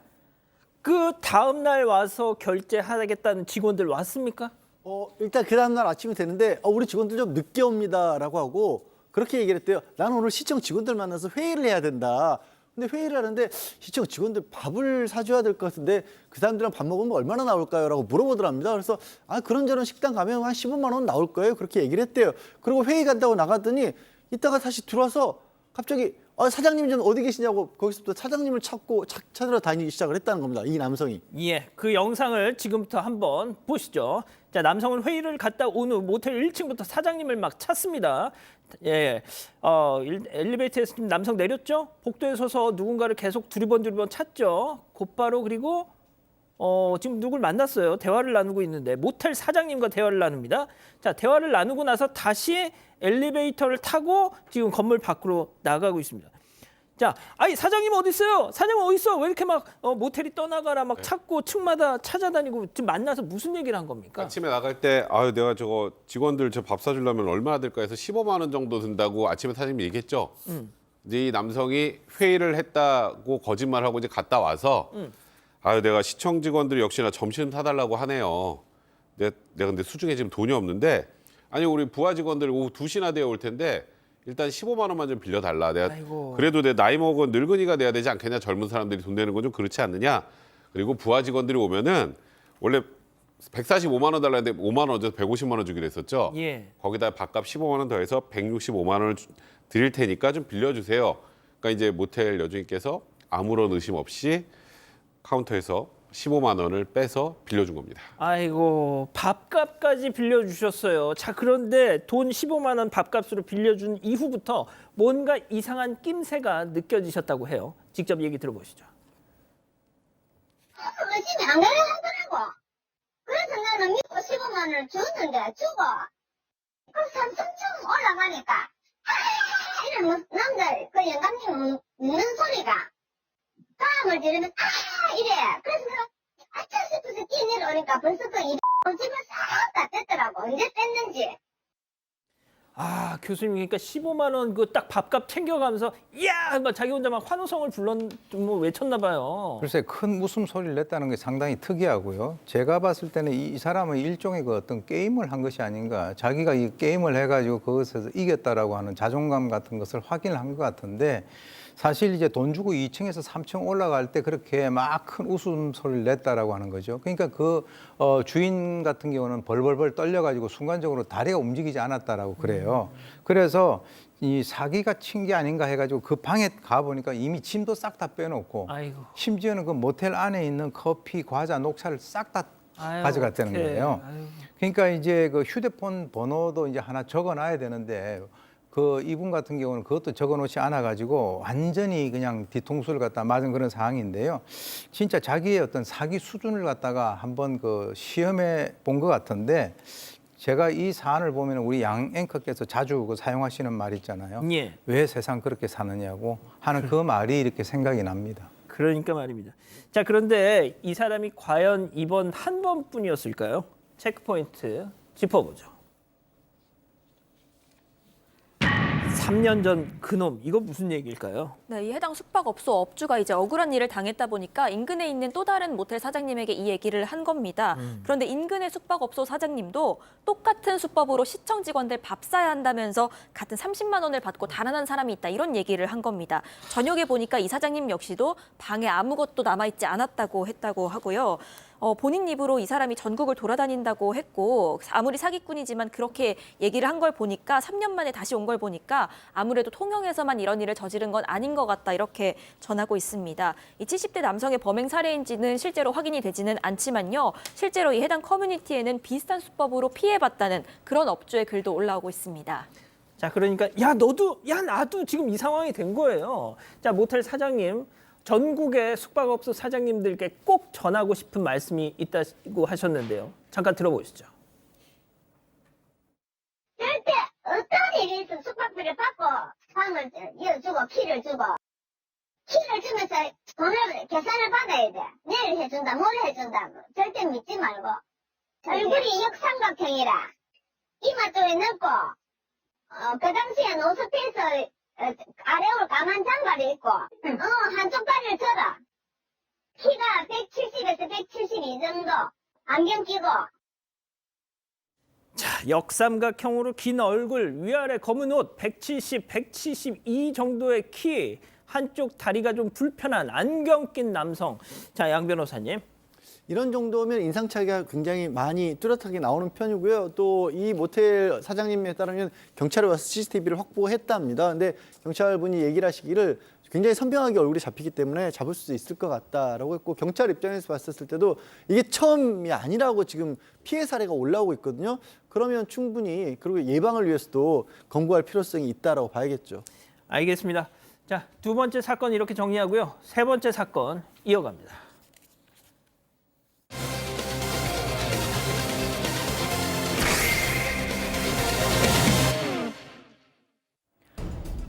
그 다음 날 와서 결제하겠다는 직원들 왔습니까? 일단 그 다음날 아침이 되는데 우리 직원들 좀 늦게 옵니다라고 하고 그렇게 얘기를 했대요. 나는 오늘 시청 직원들 만나서 회의를 해야 된다. 근데 회의를 하는데 시청 직원들 밥을 사줘야 될 것 같은데 그 사람들이랑 밥 먹으면 얼마나 나올까요? 라고 물어보더랍니다. 그래서 그런저런 식당 가면 한 15만 원 나올 거예요. 그렇게 얘기를 했대요. 그리고 회의 간다고 나갔더니 이따가 다시 들어와서 갑자기 사장님 좀 어디 계시냐고 거기서부터 사장님을 찾으러 다니기 시작을 했다는 겁니다. 이 남성이. 예, 그 영상을 지금부터 한번 보시죠. 자, 남성은 회의를 갔다 온 후 모텔 1층부터 사장님을 막 찾습니다. 예, 엘리베이터에서 지금 남성 내렸죠? 복도에 서서 누군가를 계속 두리번 찾죠. 곧바로 그리고 지금 누굴 만났어요. 대화를 나누고 있는데 모텔 사장님과 대화를 나눕니다. 자, 대화를 나누고 나서 다시 엘리베이터를 타고 지금 건물 밖으로 나가고 있습니다. 자, 사장님 어디 있어요? 사장님 어디 있어? 왜 이렇게 막 모텔이 떠나가라 막 찾고 층마다 찾아다니고 지금 만나서 무슨 얘기를 한 겁니까? 아침에 나갈 때 내가 저거 직원들 저 밥 사주려면 얼마나 들까 해서 15만 원 정도 든다고 아침에 사장님이 얘기했죠. 이제 이 남성이 회의를 했다고 거짓말하고 이제 갔다 와서 내가 시청 직원들이 역시나 점심 사달라고 하네요. 내가 근데 수중에 지금 돈이 없는데 우리 부하 직원들 오후 2시나 되어 올 텐데 일단 15만 원만 좀 빌려달라. 내가 그래도 내 나이 먹은 늙은이가 돼야 되지 않겠냐. 젊은 사람들이 돈 내는 건 좀 그렇지 않느냐. 그리고 부하 직원들이 오면은 원래 145만 원 달라는데 5만 원, 150만 원 주기로 했었죠. 예. 거기다 밥값 15만 원 더해서 165만 원을 드릴 테니까 좀 빌려주세요. 그러니까 이제 모텔 여주인께서 아무런 의심 없이 카운터에서 15만 원을 빼서 빌려준 겁니다. 아이고, 밥값까지 빌려주셨어요. 자, 그런데 돈 15만 원 밥값으로 빌려준 이후부터 뭔가 이상한 낌새가 느껴지셨다고 해요. 직접 얘기 들어보시죠. 의심이 안 가려 하더라고. 그래서 나는 믿고 15만 원을 줬는데 주고 그 삼성층 올라가니까 이런 남자 그 영감님 웃는 소리가 감을 지르면 이래. 그래서 내가 싶어서 뛰내려오니까 벌써 그 집을 싹 다 뗐더라고. 언제 뗐는지. 교수님, 그러니까 15만 원 그 딱 밥값 챙겨가면서 이야! 막 자기 혼자 막 환호성을 외쳤나 봐요. 글쎄 큰 웃음소리를 냈다는 게 상당히 특이하고요. 제가 봤을 때는 이 사람은 일종의 그 어떤 게임을 한 것이 아닌가. 자기가 이 게임을 해가지고 그것에서 이겼다라고 하는 자존감 같은 것을 확인을 한 것 같은데 사실 이제 돈 주고 2층에서 3층 올라갈 때 그렇게 막 큰 웃음소리를 냈다라고 하는 거죠. 그러니까 그 주인 같은 경우는 벌벌벌 떨려가지고 순간적으로 다리가 움직이지 않았다라고 그래요. 그래서 이 사기가 친 게 아닌가 해가지고 그 방에 가보니까 이미 짐도 싹 다 빼놓고 심지어는 그 모텔 안에 있는 커피, 과자, 녹차를 싹 다 가져갔다는 거예요. 그러니까 이제 그 휴대폰 번호도 이제 하나 적어놔야 되는데 그 이분 같은 경우는 그것도 적어놓지 않아가지고 완전히 그냥 뒤통수를 갖다 맞은 그런 상황인데요. 진짜 자기의 어떤 사기 수준을 갖다가 한번 그 시험해 본 것 같은데 제가 이 사안을 보면 우리 양 앵커께서 자주 그 사용하시는 말 있잖아요. 예. 왜 세상 그렇게 사느냐고 하는 그 말이 이렇게 생각이 납니다. 그러니까 말입니다. 자, 그런데 이 사람이 과연 이번 한 번뿐이었을까요? 체크포인트 짚어보죠. 3년 전 그놈 이거 무슨 얘기일까요? 네, 이 해당 숙박업소 업주가 이제 억울한 일을 당했다 보니까 인근에 있는 또 다른 모텔 사장님에게 이 얘기를 한 겁니다. 그런데 인근의 숙박업소 사장님도 똑같은 수법으로 시청 직원들 밥 사야 한다면서 같은 30만 원을 받고 달아난 사람이 있다 이런 얘기를 한 겁니다. 저녁에 보니까 이 사장님 역시도 방에 아무것도 남아있지 않았다고 했다고 하고요. 본인 입으로 이 사람이 전국을 돌아다닌다고 했고 아무리 사기꾼이지만 그렇게 얘기를 한 걸 보니까 3년 만에 다시 온 걸 보니까 아무래도 통영에서만 이런 일을 저지른 건 아닌 것 같다 이렇게 전하고 있습니다. 이 70대 남성의 범행 사례인지는 실제로 확인이 되지는 않지만요. 실제로 이 해당 커뮤니티에는 비슷한 수법으로 피해봤다는 그런 업주의 글도 올라오고 있습니다. 자, 그러니까 나도 지금 이 상황이 된 거예요. 자, 모텔 사장님, 전국의 숙박업소 사장님들께 꼭 전하고 싶은 말씀이 있다고 하셨는데요. 잠깐 들어보시죠. 절대 어떤 일이 있어 숙박비를 받고 방을 이어주고 키를 주면서 돈을 계산을 받아야 돼. 내일 해준다 뭘 해준다 절대 믿지 말고 얼굴이 역삼각형이라 이마 쪽에 넣고 그 당시엔 노스페이스 아래로 까만 장발이 있고 한쪽 다리를 쳐라. 키가 170에서 172 정도 안경 끼고 자, 역삼각형으로 긴 얼굴, 위아래 검은 옷, 170, 172 정도의 키, 한쪽 다리가 좀 불편한 안경 낀 남성. 자, 양 변호사님. 이런 정도면 인상 차이가 굉장히 많이 뚜렷하게 나오는 편이고요. 또 이 모텔 사장님에 따르면 경찰에 와서 CCTV를 확보했답니다. 근데 경찰분이 얘기를 하시기를 굉장히 선명하게 얼굴이 잡히기 때문에 잡을 수 있을 것 같다라고 했고 경찰 입장에서 봤을 때도 이게 처음이 아니라고 지금 피해 사례가 올라오고 있거든요. 그러면 충분히 그리고 예방을 위해서도 검거할 필요성이 있다라고 봐야겠죠. 알겠습니다. 자, 두 번째 사건 이렇게 정리하고요. 세 번째 사건 이어갑니다.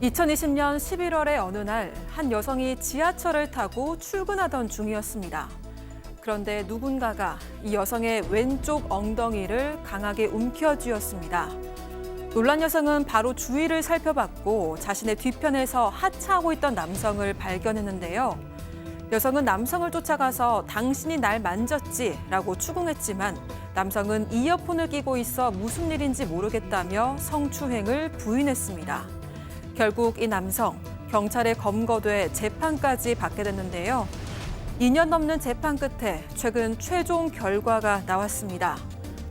2020년 11월의 어느 날 한 여성이 지하철을 타고 출근하던 중이었습니다. 그런데 누군가가 이 여성의 왼쪽 엉덩이를 강하게 움켜쥐었습니다. 놀란 여성은 바로 주위를 살펴봤고 자신의 뒤편에서 하차하고 있던 남성을 발견했는데요. 여성은 남성을 쫓아가서 당신이 날 만졌지라고 추궁했지만 남성은 이어폰을 끼고 있어 무슨 일인지 모르겠다며 성추행을 부인했습니다. 결국 이 남성, 경찰에 검거돼 재판까지 받게 됐는데요. 2년 넘는 재판 끝에 최근 최종 결과가 나왔습니다.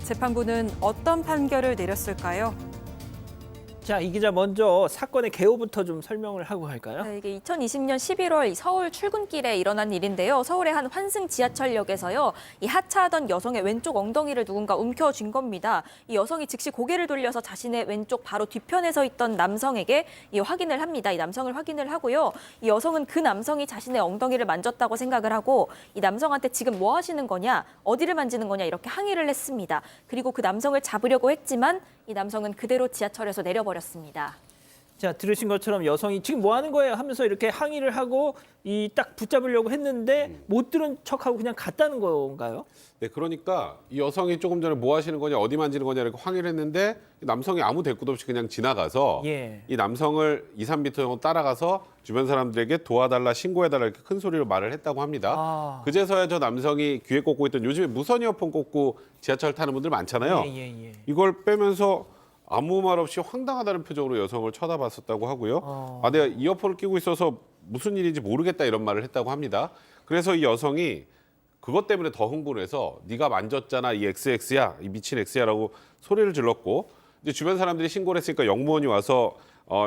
재판부는 어떤 판결을 내렸을까요? 자, 이 기자 먼저 사건의 개요부터 좀 설명을 하고 갈까요? 네, 이게 2020년 11월 서울 출근길에 일어난 일인데요. 서울의 한 환승 지하철역에서요. 이 하차하던 여성의 왼쪽 엉덩이를 누군가 움켜쥔 겁니다. 이 여성이 즉시 고개를 돌려서 자신의 왼쪽 바로 뒤편에 서 있던 남성에게 확인을 합니다. 이 남성을 확인을 하고요. 이 여성은 그 남성이 자신의 엉덩이를 만졌다고 생각을 하고 이 남성한테 지금 뭐 하시는 거냐, 어디를 만지는 거냐 이렇게 항의를 했습니다. 그리고 그 남성을 잡으려고 했지만 이 남성은 그대로 지하철에서 내려버렸습니다. 자, 들으신 것처럼 여성이 지금 뭐 하는 거예요 하면서 이렇게 항의를 하고 이 딱 붙잡으려고 했는데 못 들은 척하고 그냥 갔다는 건가요? 네, 그러니까 이 여성이 조금 전에 뭐 하시는 거냐, 어디 만지는 거냐 이렇게 항의를 했는데 남성이 아무 대꾸도 없이 그냥 지나가서 이 남성을 2, 3m 정도 따라가서 주변 사람들에게 도와달라, 신고해달라 이렇게 큰 소리로 말을 했다고 합니다. 그제서야 저 남성이 귀에 꽂고 있던 요즘에 무선 이어폰 꽂고 지하철 타는 분들 많잖아요. 이걸 빼면서 아무 말 없이 황당하다는 표정으로 여성을 쳐다봤었다고 하고요. 내가 이어폰을 끼고 있어서 무슨 일인지 모르겠다 이런 말을 했다고 합니다. 그래서 이 여성이 그것 때문에 더 흥분을 해서 네가 만졌잖아, 이 XX야, 이 미친 X야라고 소리를 질렀고 이제 주변 사람들이 신고를 했으니까 영무원이 와서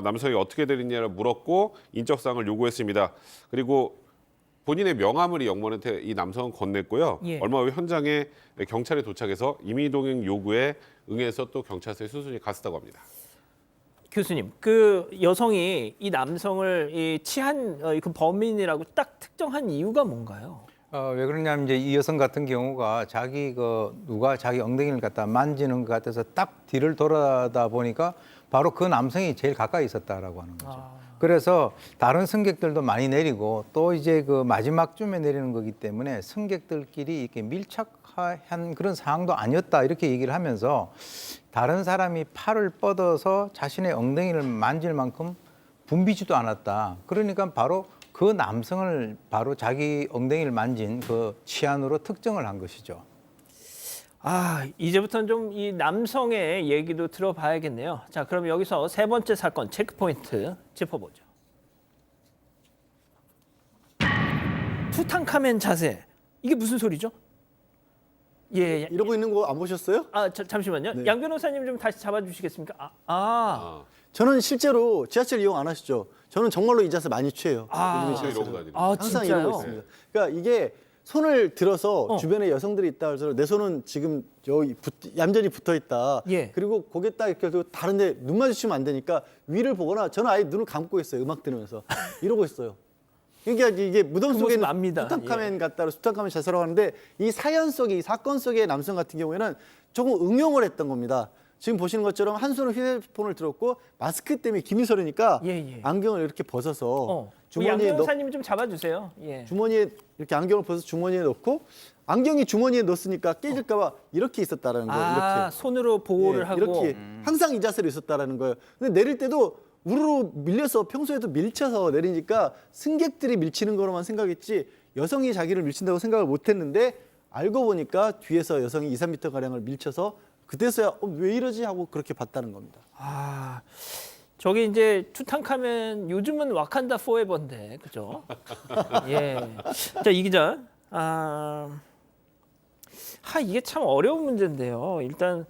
남성이 어떻게 됐냐를 물었고 인적사항을 요구했습니다. 그리고 본인의 명함을 이 영무원한테 이 남성은 건넸고요. 얼마 후 현장에 경찰이 도착해서 임의동행 요구에 응해서 또 경찰서에 수순이 갔었다고 합니다. 교수님, 그 여성이 이 남성을 취한 그 범인이라고 딱 특정한 이유가 뭔가요? 왜 그러냐면 이제 이 여성 같은 경우가 누가 자기 엉덩이를 갖다 만지는 것 같아서 딱 뒤를 돌아다 보니까 바로 그 남성이 제일 가까이 있었다라고 하는 거죠. 그래서 다른 승객들도 많이 내리고 또 이제 그 마지막쯤에 내리는 거기 때문에 승객들끼리 이렇게 밀착 지목한 그런 상황도 아니었다 이렇게 얘기를 하면서 다른 사람이 팔을 뻗어서 자신의 엉덩이를 만질 만큼 붐비지도 않았다. 그러니까 바로 그 남성을 바로 자기 엉덩이를 만진 그 치안으로 특정을 한 것이죠. 이제부터는 좀 이 남성의 얘기도 들어봐야겠네요. 자, 그럼 여기서 세 번째 사건 체크포인트 짚어보죠. 투탕카멘 자세. 이게 무슨 소리죠? 예. 이러고 있는 거 안 보셨어요? 잠시만요. 네. 양 변호사님 좀 다시 잡아주시겠습니까? 저는 실제로 지하철 이용 안 하시죠? 저는 정말로 이 자세 많이 취해요. 요즘에 이러고 지하철은. 다니는. 항상 진짜요? 이러고 있습니다. 그러니까 이게 손을 들어서 주변에 여성들이 있다 그래서 내 손은 지금 여기 얌전히 붙어 있다. 예. 그리고 고개 딱 이렇게 해서 다른데 눈 마주치면 안 되니까 위를 보거나 저는 아예 눈을 감고 있어요. 음악 들으면서 이러고 있어요. 그러니까 이게 무덤 그 속에는 모습 압니다. 투탕카멘 같다로 투탕카멘 자세라고 하는데 이 사연 속에 이 사건 속의 남성 같은 경우에는 조금 응용을 했던 겁니다. 지금 보시는 것처럼 한 손은 휴대폰을 들었고 마스크 때문에 김이 서리니까 예. 안경을 이렇게 벗어서 양 주머니에 넣 변호사님 좀 잡아주세요. 예. 주머니에 이렇게 안경을 벗어서 주머니에 넣고 안경이 주머니에 넣었으니까 깨질까봐 이렇게 있었다라는 거예요. 이렇게 손으로 보호를 예, 하고. 이렇게 항상 이 자세로 있었다라는 거예요. 근데 내릴 때도 우르르 밀려서 평소에도 밀쳐서 내리니까 승객들이 밀치는 거로만 생각했지 여성이 자기를 밀친다고 생각을 못했는데 알고 보니까 뒤에서 여성이 2, 3m 가량을 밀쳐서 그때서야 왜 이러지 하고 그렇게 봤다는 겁니다. 저기 이제 투탕카멘 요즘은 와칸다 포에버인데 그죠? 예. 자, 이 기자. 이게 참 어려운 문제인데요. 일단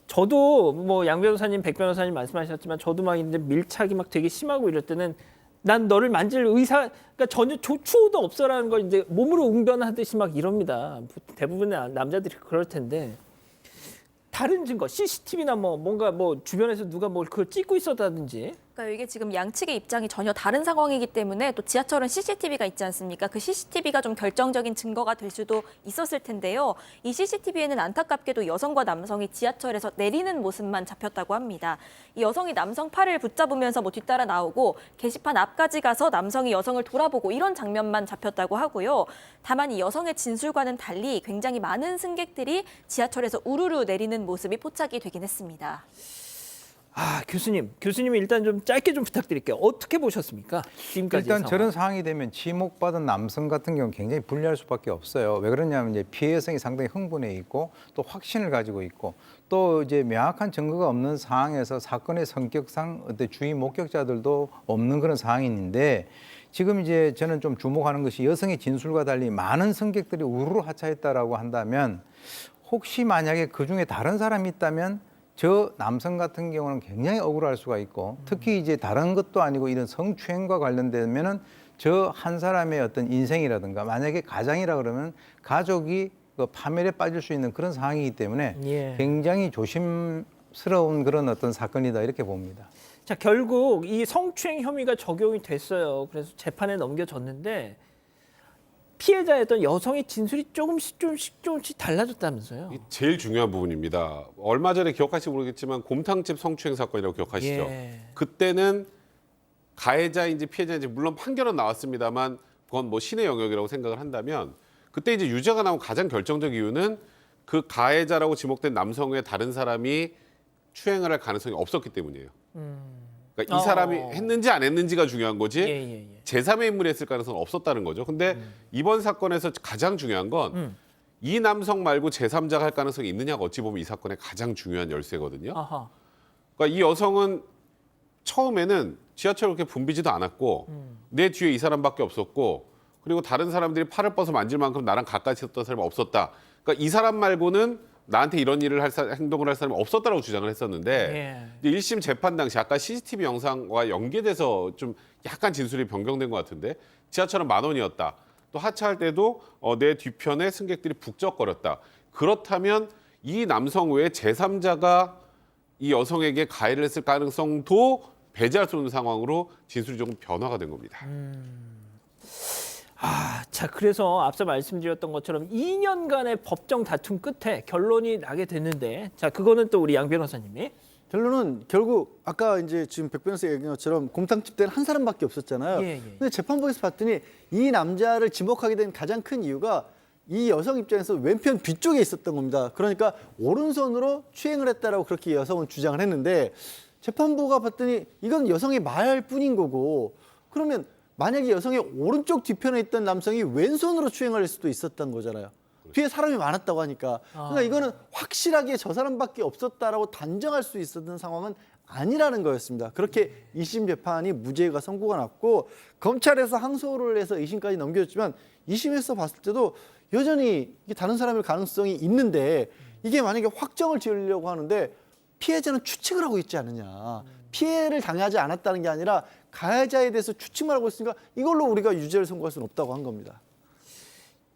저도 뭐 양 변호사님, 백 변호사님 말씀하셨지만 저도 막 이제 밀착이 막 되게 심하고 이럴 때는 난 너를 만질 그러니까 전혀 추호도 없어라는 걸 이제 몸으로 웅변하듯이 막 이럽니다. 대부분의 남자들이 그럴 텐데. 다른 증거, CCTV나 뭔가 주변에서 누가 그걸 찍고 있었다든지. 그러니까 이게 지금 양측의 입장이 전혀 다른 상황이기 때문에 또 지하철은 CCTV가 있지 않습니까? 그 CCTV가 좀 결정적인 증거가 될 수도 있었을 텐데요. 이 CCTV에는 안타깝게도 여성과 남성이 지하철에서 내리는 모습만 잡혔다고 합니다. 이 여성이 남성 팔을 붙잡으면서 뒤따라 나오고 게시판 앞까지 가서 남성이 여성을 돌아보고 이런 장면만 잡혔다고 하고요. 다만 이 여성의 진술과는 달리 굉장히 많은 승객들이 지하철에서 우르르 내리는 모습이 포착이 되긴 했습니다. 교수님 일단 좀 짧게 좀 부탁드릴게요. 어떻게 보셨습니까? 지금까지 일단 상황. 저런 상황이 되면 지목받은 남성 같은 경우는 굉장히 불리할 수밖에 없어요. 왜 그러냐면 이제 피해 여성이 상당히 흥분해 있고 또 확신을 가지고 있고 또 이제 명확한 증거가 없는 상황에서 사건의 성격상 어떤 주위 목격자들도 없는 그런 상황인데 지금 이제 저는 좀 주목하는 것이 여성의 진술과 달리 많은 승객들이 우르르 하차했다라고 한다면 혹시 만약에 그 중에 다른 사람이 있다면 저 남성 같은 경우는 굉장히 억울할 수가 있고 특히 이제 다른 것도 아니고 이런 성추행과 관련되면은 저 한 사람의 어떤 인생이라든가 만약에 가장이라 그러면 가족이 그 파멸에 빠질 수 있는 그런 상황이기 때문에 굉장히 조심스러운 그런 어떤 사건이다 이렇게 봅니다. 자, 결국 이 성추행 혐의가 적용이 됐어요. 그래서 재판에 넘겨졌는데 피해자였던 여성의 진술이 조금씩 달라졌다면서요. 이게 제일 중요한 부분입니다. 얼마 전에 기억하실지 모르겠지만 곰탕집 성추행 사건이라고 기억하시죠? 예. 그때는 가해자인지 피해자인지 물론 판결은 나왔습니다만 그건 뭐 신의 영역이라고 생각을 한다면 그때 이제 유죄가 나온 가장 결정적 이유는 그 가해자라고 지목된 남성 외 다른 사람이 추행을 할 가능성이 없었기 때문이에요. 그러니까 이 사람이 했는지 안 했는지가 중요한 거지 제3의 인물이 했을 가능성은 없었다는 거죠. 근데 이번 사건에서 가장 중요한 건 이 남성 말고 제3자가 할 가능성이 있느냐가 어찌 보면 이 사건의 가장 중요한 열쇠거든요. 그러니까 이 여성은 처음에는 지하철 그렇게 붐비지도 않았고 내 뒤에 이 사람밖에 없었고 그리고 다른 사람들이 팔을 뻗어서 만질 만큼 나랑 가까이 있었던 사람이 없었다. 그러니까 이 사람 말고는 나한테 이런 일을 행동을 할 사람이 없었다라고 주장을 했었는데 1심 재판 당시 아까 CCTV 영상과 연계돼서 좀 약간 진술이 변경된 것 같은데 지하철은 10,000원이었다. 또 하차할 때도 내 뒤편에 승객들이 북적거렸다. 그렇다면 이 남성 외에 제3자가 이 여성에게 가해를 했을 가능성도 배제할 수 없는 상황으로 진술이 조금 변화가 된 겁니다. 자, 그래서 앞서 말씀드렸던 것처럼 2년간의 법정 다툼 끝에 결론이 나게 됐는데, 자, 그거는 또 우리 양 변호사님이. 결론은 결국 아까 이제 지금 백 변호사 얘기한 것처럼 곰탕집 때는 한 사람밖에 없었잖아요. 근데 재판부에서 봤더니 이 남자를 지목하게 된 가장 큰 이유가 이 여성 입장에서 왼편 뒤쪽에 있었던 겁니다. 그러니까 오른손으로 추행을 했다라고 그렇게 여성은 주장을 했는데 재판부가 봤더니 이건 여성의 말뿐인 거고 그러면 만약에 여성의 오른쪽 뒤편에 있던 남성이 왼손으로 추행을 할 수도 있었던 거잖아요. 뒤에 사람이 많았다고 하니까. 그러니까 이거는 확실하게 저 사람밖에 없었다라고 단정할 수 있었던 상황은 아니라는 거였습니다. 그렇게 2심 재판이 무죄가 선고가 났고 검찰에서 항소를 해서 2심까지 넘겨줬지만 2심에서 봤을 때도 여전히 이게 다른 사람일 가능성이 있는데 이게 만약에 확정을 지으려고 하는데 피해자는 추측을 하고 있지 않느냐. 피해를 당하지 않았다는 게 아니라 가해자에 대해서 추측만 하고 있으니까 이걸로 우리가 유죄를 선고할 수는 없다고 한 겁니다.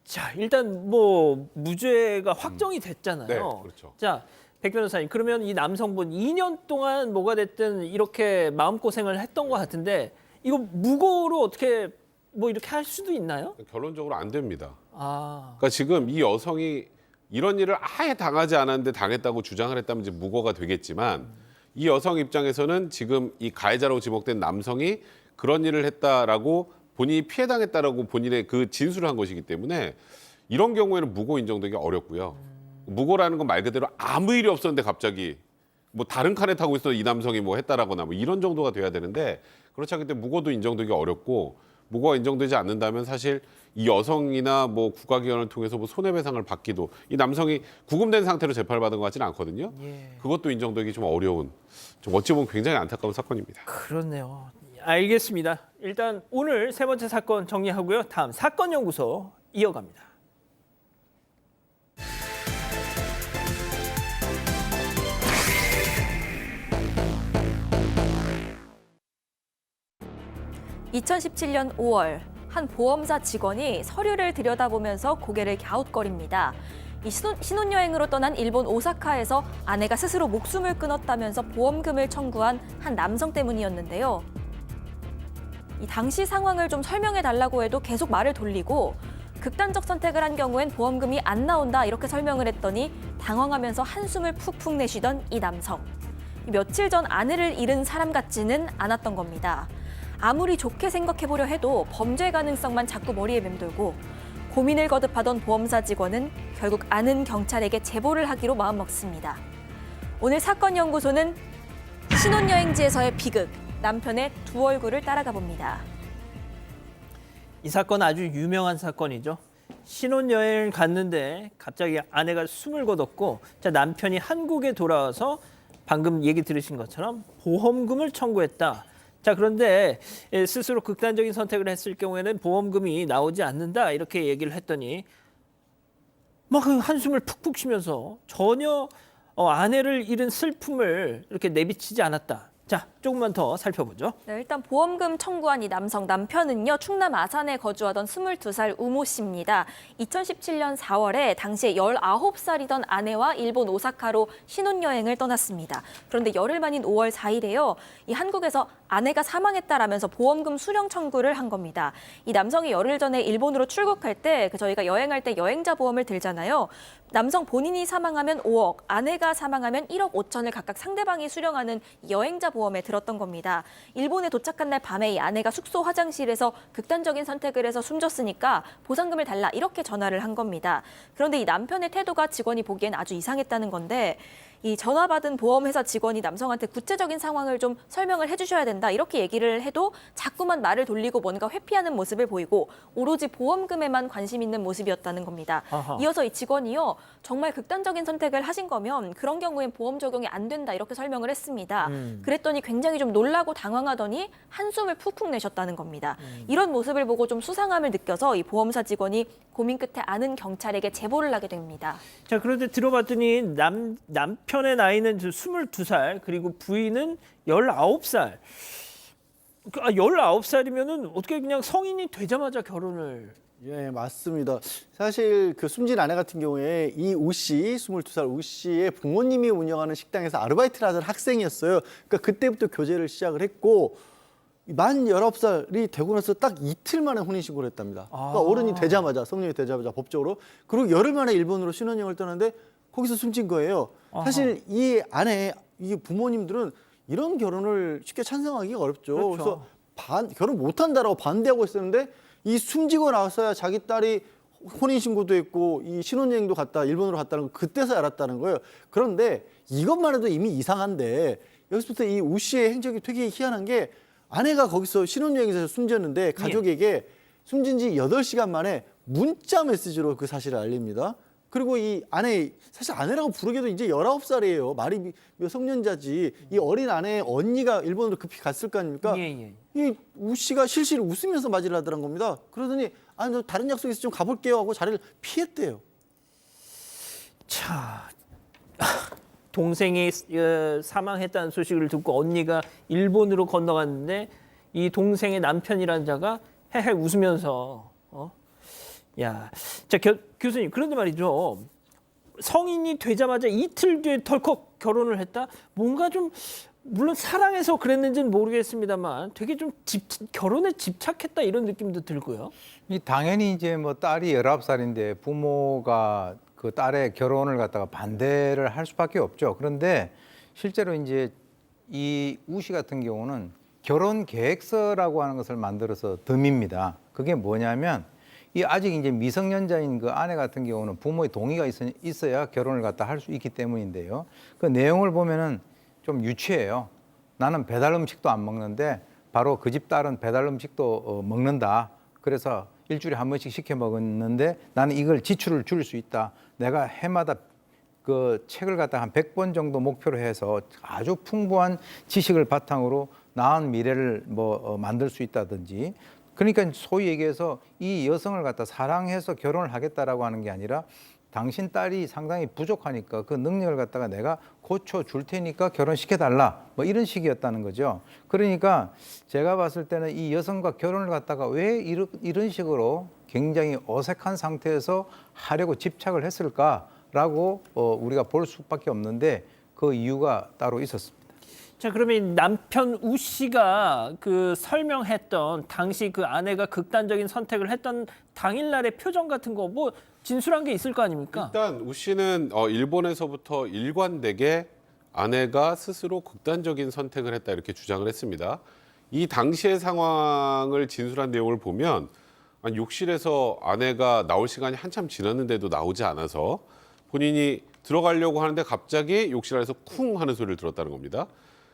자, 일단 뭐 무죄가 확정이 됐잖아요. 네, 그렇죠. 자, 백 변호사님, 그러면 이 남성분 2년 동안 뭐가 됐든 이렇게 마음고생을 했던 것 같은데 이거 무고로 어떻게 뭐 이렇게 할 수도 있나요? 결론적으로 안 됩니다. 아, 그러니까 지금 이 여성이 이런 일을 아예 당하지 않았는데 당했다고 주장을 했다면 이제 무고가 되겠지만 이 여성 입장에서는 지금 이 가해자로 지목된 남성이 그런 일을 했다라고 본인이 피해당했다라고 본인의 그 진술을 한 것이기 때문에 이런 경우에는 무고 인정되기 어렵고요. 무고라는 건 말 그대로 아무 일이 없었는데 갑자기 뭐 다른 칸에 타고 있어 이 남성이 뭐 했다라거나 뭐 이런 정도가 돼야 되는데 그렇지 않기 때문에 무고도 인정되기 어렵고 무고가 인정되지 않는다면 사실 이 여성이나 뭐 국가기관을 통해서 뭐 손해배상을 받기도 이 남성이 구금된 상태로 재판을 받은 것 같지는 않거든요. 그것도 인정되기 좀 어려운 좀 어찌 보면 굉장히 안타까운 사건입니다. 그렇네요. 알겠습니다. 일단 오늘 세 번째 사건 정리하고요. 다음 사건 연구소 이어갑니다. (2017년 5월) 한 보험사 직원이 서류를 들여다보면서 고개를 갸웃거립니다. 이 신혼여행으로 떠난 일본 오사카에서 아내가 스스로 목숨을 끊었다면서 보험금을 청구한 한 남성 때문이었는데요. 이 당시 상황을 좀 설명해 달라고 해도 계속 말을 돌리고 극단적 선택을 한 경우엔 보험금이 안 나온다 이렇게 설명을 했더니 당황하면서 한숨을 푹푹 내쉬던 이 남성. 며칠 전 아내를 잃은 사람 같지는 않았던 겁니다. 아무리 좋게 생각해보려 해도 범죄 가능성만 자꾸 머리에 맴돌고 고민을 거듭하던 보험사 직원은 결국 아는 경찰에게 제보를 하기로 마음먹습니다. 오늘 사건 연구소는 신혼여행지에서의 비극, 남편의 두 얼굴을 따라가 봅니다. 이 사건 아주 유명한 사건이죠. 신혼여행을 갔는데 갑자기 아내가 숨을 거뒀고 자, 남편이 한국에 돌아와서 방금 얘기 들으신 것처럼 보험금을 청구했다. 자, 그런데 스스로 극단적인 선택을 했을 경우에는 보험금이 나오지 않는다 이렇게 얘기를 했더니 막 한숨을 푹푹 쉬면서 전혀 아내를 잃은 슬픔을 이렇게 내비치지 않았다. 자, 조금만 더 살펴보죠. 네, 일단 보험금 청구한 이 남편은요, 충남 아산에 거주하던 22살 우모 씨입니다. 2017년 4월에 당시에 19살이던 아내와 일본 오사카로 신혼여행을 떠났습니다. 그런데 열흘 만인 5월 4일에요, 이 한국에서 아내가 사망했다라면서 보험금 수령 청구를 한 겁니다. 이 남성이 열흘 전에 일본으로 출국할 때 저희가 여행할 때 여행자 보험을 들잖아요. 남성 본인이 사망하면 5억, 아내가 사망하면 1억 5천을 각각 상대방이 수령하는 여행자 보험에 들었던 겁니다. 일본에 도착한 날 밤에 이 아내가 숙소 화장실에서 극단적인 선택을 해서 숨졌으니까 보상금을 달라 이렇게 전화를 한 겁니다. 그런데 이 남편의 태도가 직원이 보기엔 아주 이상했다는 건데 이 전화받은 보험회사 직원이 남성한테 구체적인 상황을 좀 설명을 해주셔야 된다 이렇게 얘기를 해도 자꾸만 말을 돌리고 뭔가 회피하는 모습을 보이고 오로지 보험금에만 관심 있는 모습이었다는 겁니다. 아하. 이어서 이 직원이요, 정말 극단적인 선택을 하신 거면 그런 경우엔 보험 적용이 안 된다 이렇게 설명을 했습니다. 그랬더니 굉장히 좀 놀라고 당황하더니 한숨을 푹푹 내셨다는 겁니다. 이런 모습을 보고 좀 수상함을 느껴서 이 보험사 직원이 고민 끝에 아는 경찰에게 제보를 하게 됩니다. 자, 그런데 들어봤더니 남편의 나이는 22살 그리고 부인은 19살. 19살이면은 어떻게 그냥 성인이 되자마자 결혼을. 예, 맞습니다. 사실 그 숨진 아내 같은 경우에 이 우 씨, 22살 우 씨의 부모님이 운영하는 식당에서 아르바이트를 하던 학생이었어요. 그러니까 그때부터 교제를 시작을 했고 만 19살이 되고 나서 딱 이틀 만에 혼인신고를 했답니다. 그러니까 어른이 되자마자, 성년이 되자마자 법적으로. 그리고 열흘 만에 일본으로 신혼여행을 떠났는데 거기서 숨진 거예요. 사실 이 아내, 이 부모님들은 이런 결혼을 쉽게 찬성하기가 어렵죠. 그렇죠. 그래서 결혼 못한다라고 반대하고 있었는데 이 숨지고 나서야 자기 딸이 혼인신고도 했고 이 신혼여행도 갔다 일본으로 갔다는 거 그때서 알았다는 거예요. 그런데 이것만 해도 이미 이상한데 여기서부터 이 우 씨의 행적이 되게 희한한 게 아내가 거기서 신혼여행에서 숨졌는데 가족에게 숨진 지 8시간 만에 문자 메시지로 그 사실을 알립니다. 그리고 이 아내, 사실 아내라고 부르기도 이제 19살이에요. 말이 몇 성년자지. 이 어린 아내의 언니가 일본으로 급히 갔을 거 아닙니까? 예. 이 우 씨가 실실 웃으면서 맞이를 하더란 겁니다. 그러더니 아, 저 다른 약속 있어 좀 가볼게요 하고 자리를 피했대요. 자, 동생이 사망했다는 소식을 듣고 언니가 일본으로 건너갔는데 이 동생의 남편이라는 자가 헤헤 웃으면서 야, 자 교수님 그런데 말이죠. 성인이 되자마자 이틀 뒤에 덜컥 결혼을 했다. 뭔가 좀 물론 사랑해서 그랬는지는 모르겠습니다만 되게 좀 결혼에 집착했다 이런 느낌도 들고요. 이 당연히 이제 뭐 딸이 19살인데 부모가 그 딸의 결혼을 갖다가 반대를 할 수밖에 없죠. 그런데 실제로 이제 이 우 씨 같은 경우는 결혼 계획서라고 하는 것을 만들어서 듭니다. 그게 뭐냐면 이 아직 이제 미성년자인 그 아내 같은 경우는 부모의 동의가 있어야 결혼을 갖다 할 수 있기 때문인데요. 그 내용을 보면은 좀 유치해요. 나는 배달 음식도 안 먹는데 바로 그 집 딸은 배달 음식도 먹는다. 그래서 일주일에 한 번씩 시켜 먹었는데 나는 이걸 지출을 줄일 수 있다. 내가 해마다 그 책을 갖다 한 100번 정도 목표로 해서 아주 풍부한 지식을 바탕으로 나은 미래를 만들 수 있다든지. 그러니까 소위 얘기해서 이 여성을 갖다 사랑해서 결혼을 하겠다라고 하는 게 아니라 당신 딸이 상당히 부족하니까 그 능력을 갖다가 내가 고쳐줄 테니까 결혼시켜달라. 뭐 이런 식이었다는 거죠. 그러니까 제가 봤을 때는 이 여성과 결혼을 갖다가 왜 이런 식으로 굉장히 어색한 상태에서 하려고 집착을 했을까라고 우리가 볼 수밖에 없는데 그 이유가 따로 있었습니다. 자, 그러면 남편 우 씨가 그 설명했던 당시 그 아내가 극단적인 선택을 했던 당일날의 표정 같은 거 뭐 진술한 게 있을 거 아닙니까? 일단 우 씨는 일본에서부터 일관되게 아내가 스스로 극단적인 선택을 했다 이렇게 주장을 했습니다. 이 당시의 상황을 진술한 내용을 보면 욕실에서 아내가 나올 시간이 한참 지났는데도 나오지 않아서 본인이 들어가려고 하는데 갑자기 욕실 안에서 쿵 하는 소리를 들었다는 겁니다.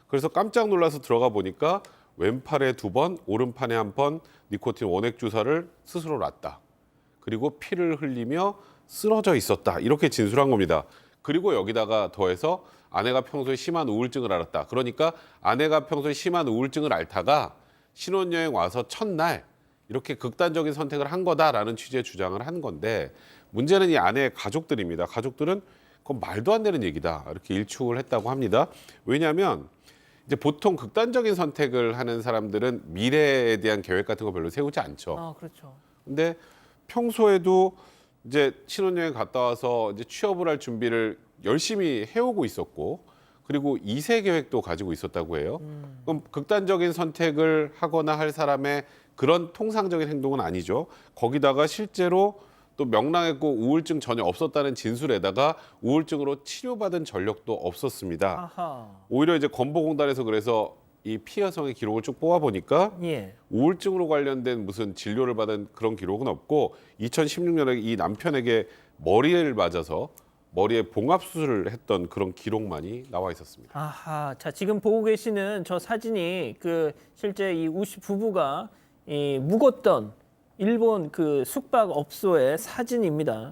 그래서 깜짝 놀라서 들어가 보니까 왼팔에 2번, 오른팔에 1번 니코틴 원액 주사를 스스로 놨다. 그리고 피를 흘리며 쓰러져 있었다. 이렇게 진술한 겁니다. 그리고 여기다가 더해서 아내가 평소에 심한 우울증을 앓았다. 그러니까 아내가 평소에 심한 우울증을 앓다가 신혼여행 와서 첫날 이렇게 극단적인 선택을 한 거다라는 취지의 주장을 한 건데 문제는 이 아내의 가족들입니다. 가족들은 그건 말도 안 되는 얘기다. 이렇게 일축을 했다고 합니다. 왜냐하면 이제 보통 극단적인 선택을 하는 사람들은 미래에 대한 계획 같은 거 별로 세우지 않죠. 아, 그렇죠. 근데 평소에도 이제 신혼여행 갔다 와서 이제 취업을 할 준비를 열심히 해오고 있었고 그리고 2세 계획도 가지고 있었다고 해요. 그럼 극단적인 선택을 하거나 할 사람의 그런 통상적인 행동은 아니죠. 거기다가 실제로 또 명랑했고 우울증 전혀 없었다는 진술에다가 우울증으로 치료받은 전력도 없었습니다. 아하. 오히려 이제 건보공단에서 그래서 이 피여성의 기록을 쭉 뽑아보니까 예. 우울증으로 관련된 무슨 진료를 받은 그런 기록은 없고 2016년에 이 남편에게 머리를 맞아서 머리에 봉합 수술을 했던 그런 기록만이 나와 있었습니다. 아하. 자, 지금 보고 계시는 저 사진이 그 실제 이 우 씨 부부가 이 묵었던 일본 그 숙박업소의 사진입니다.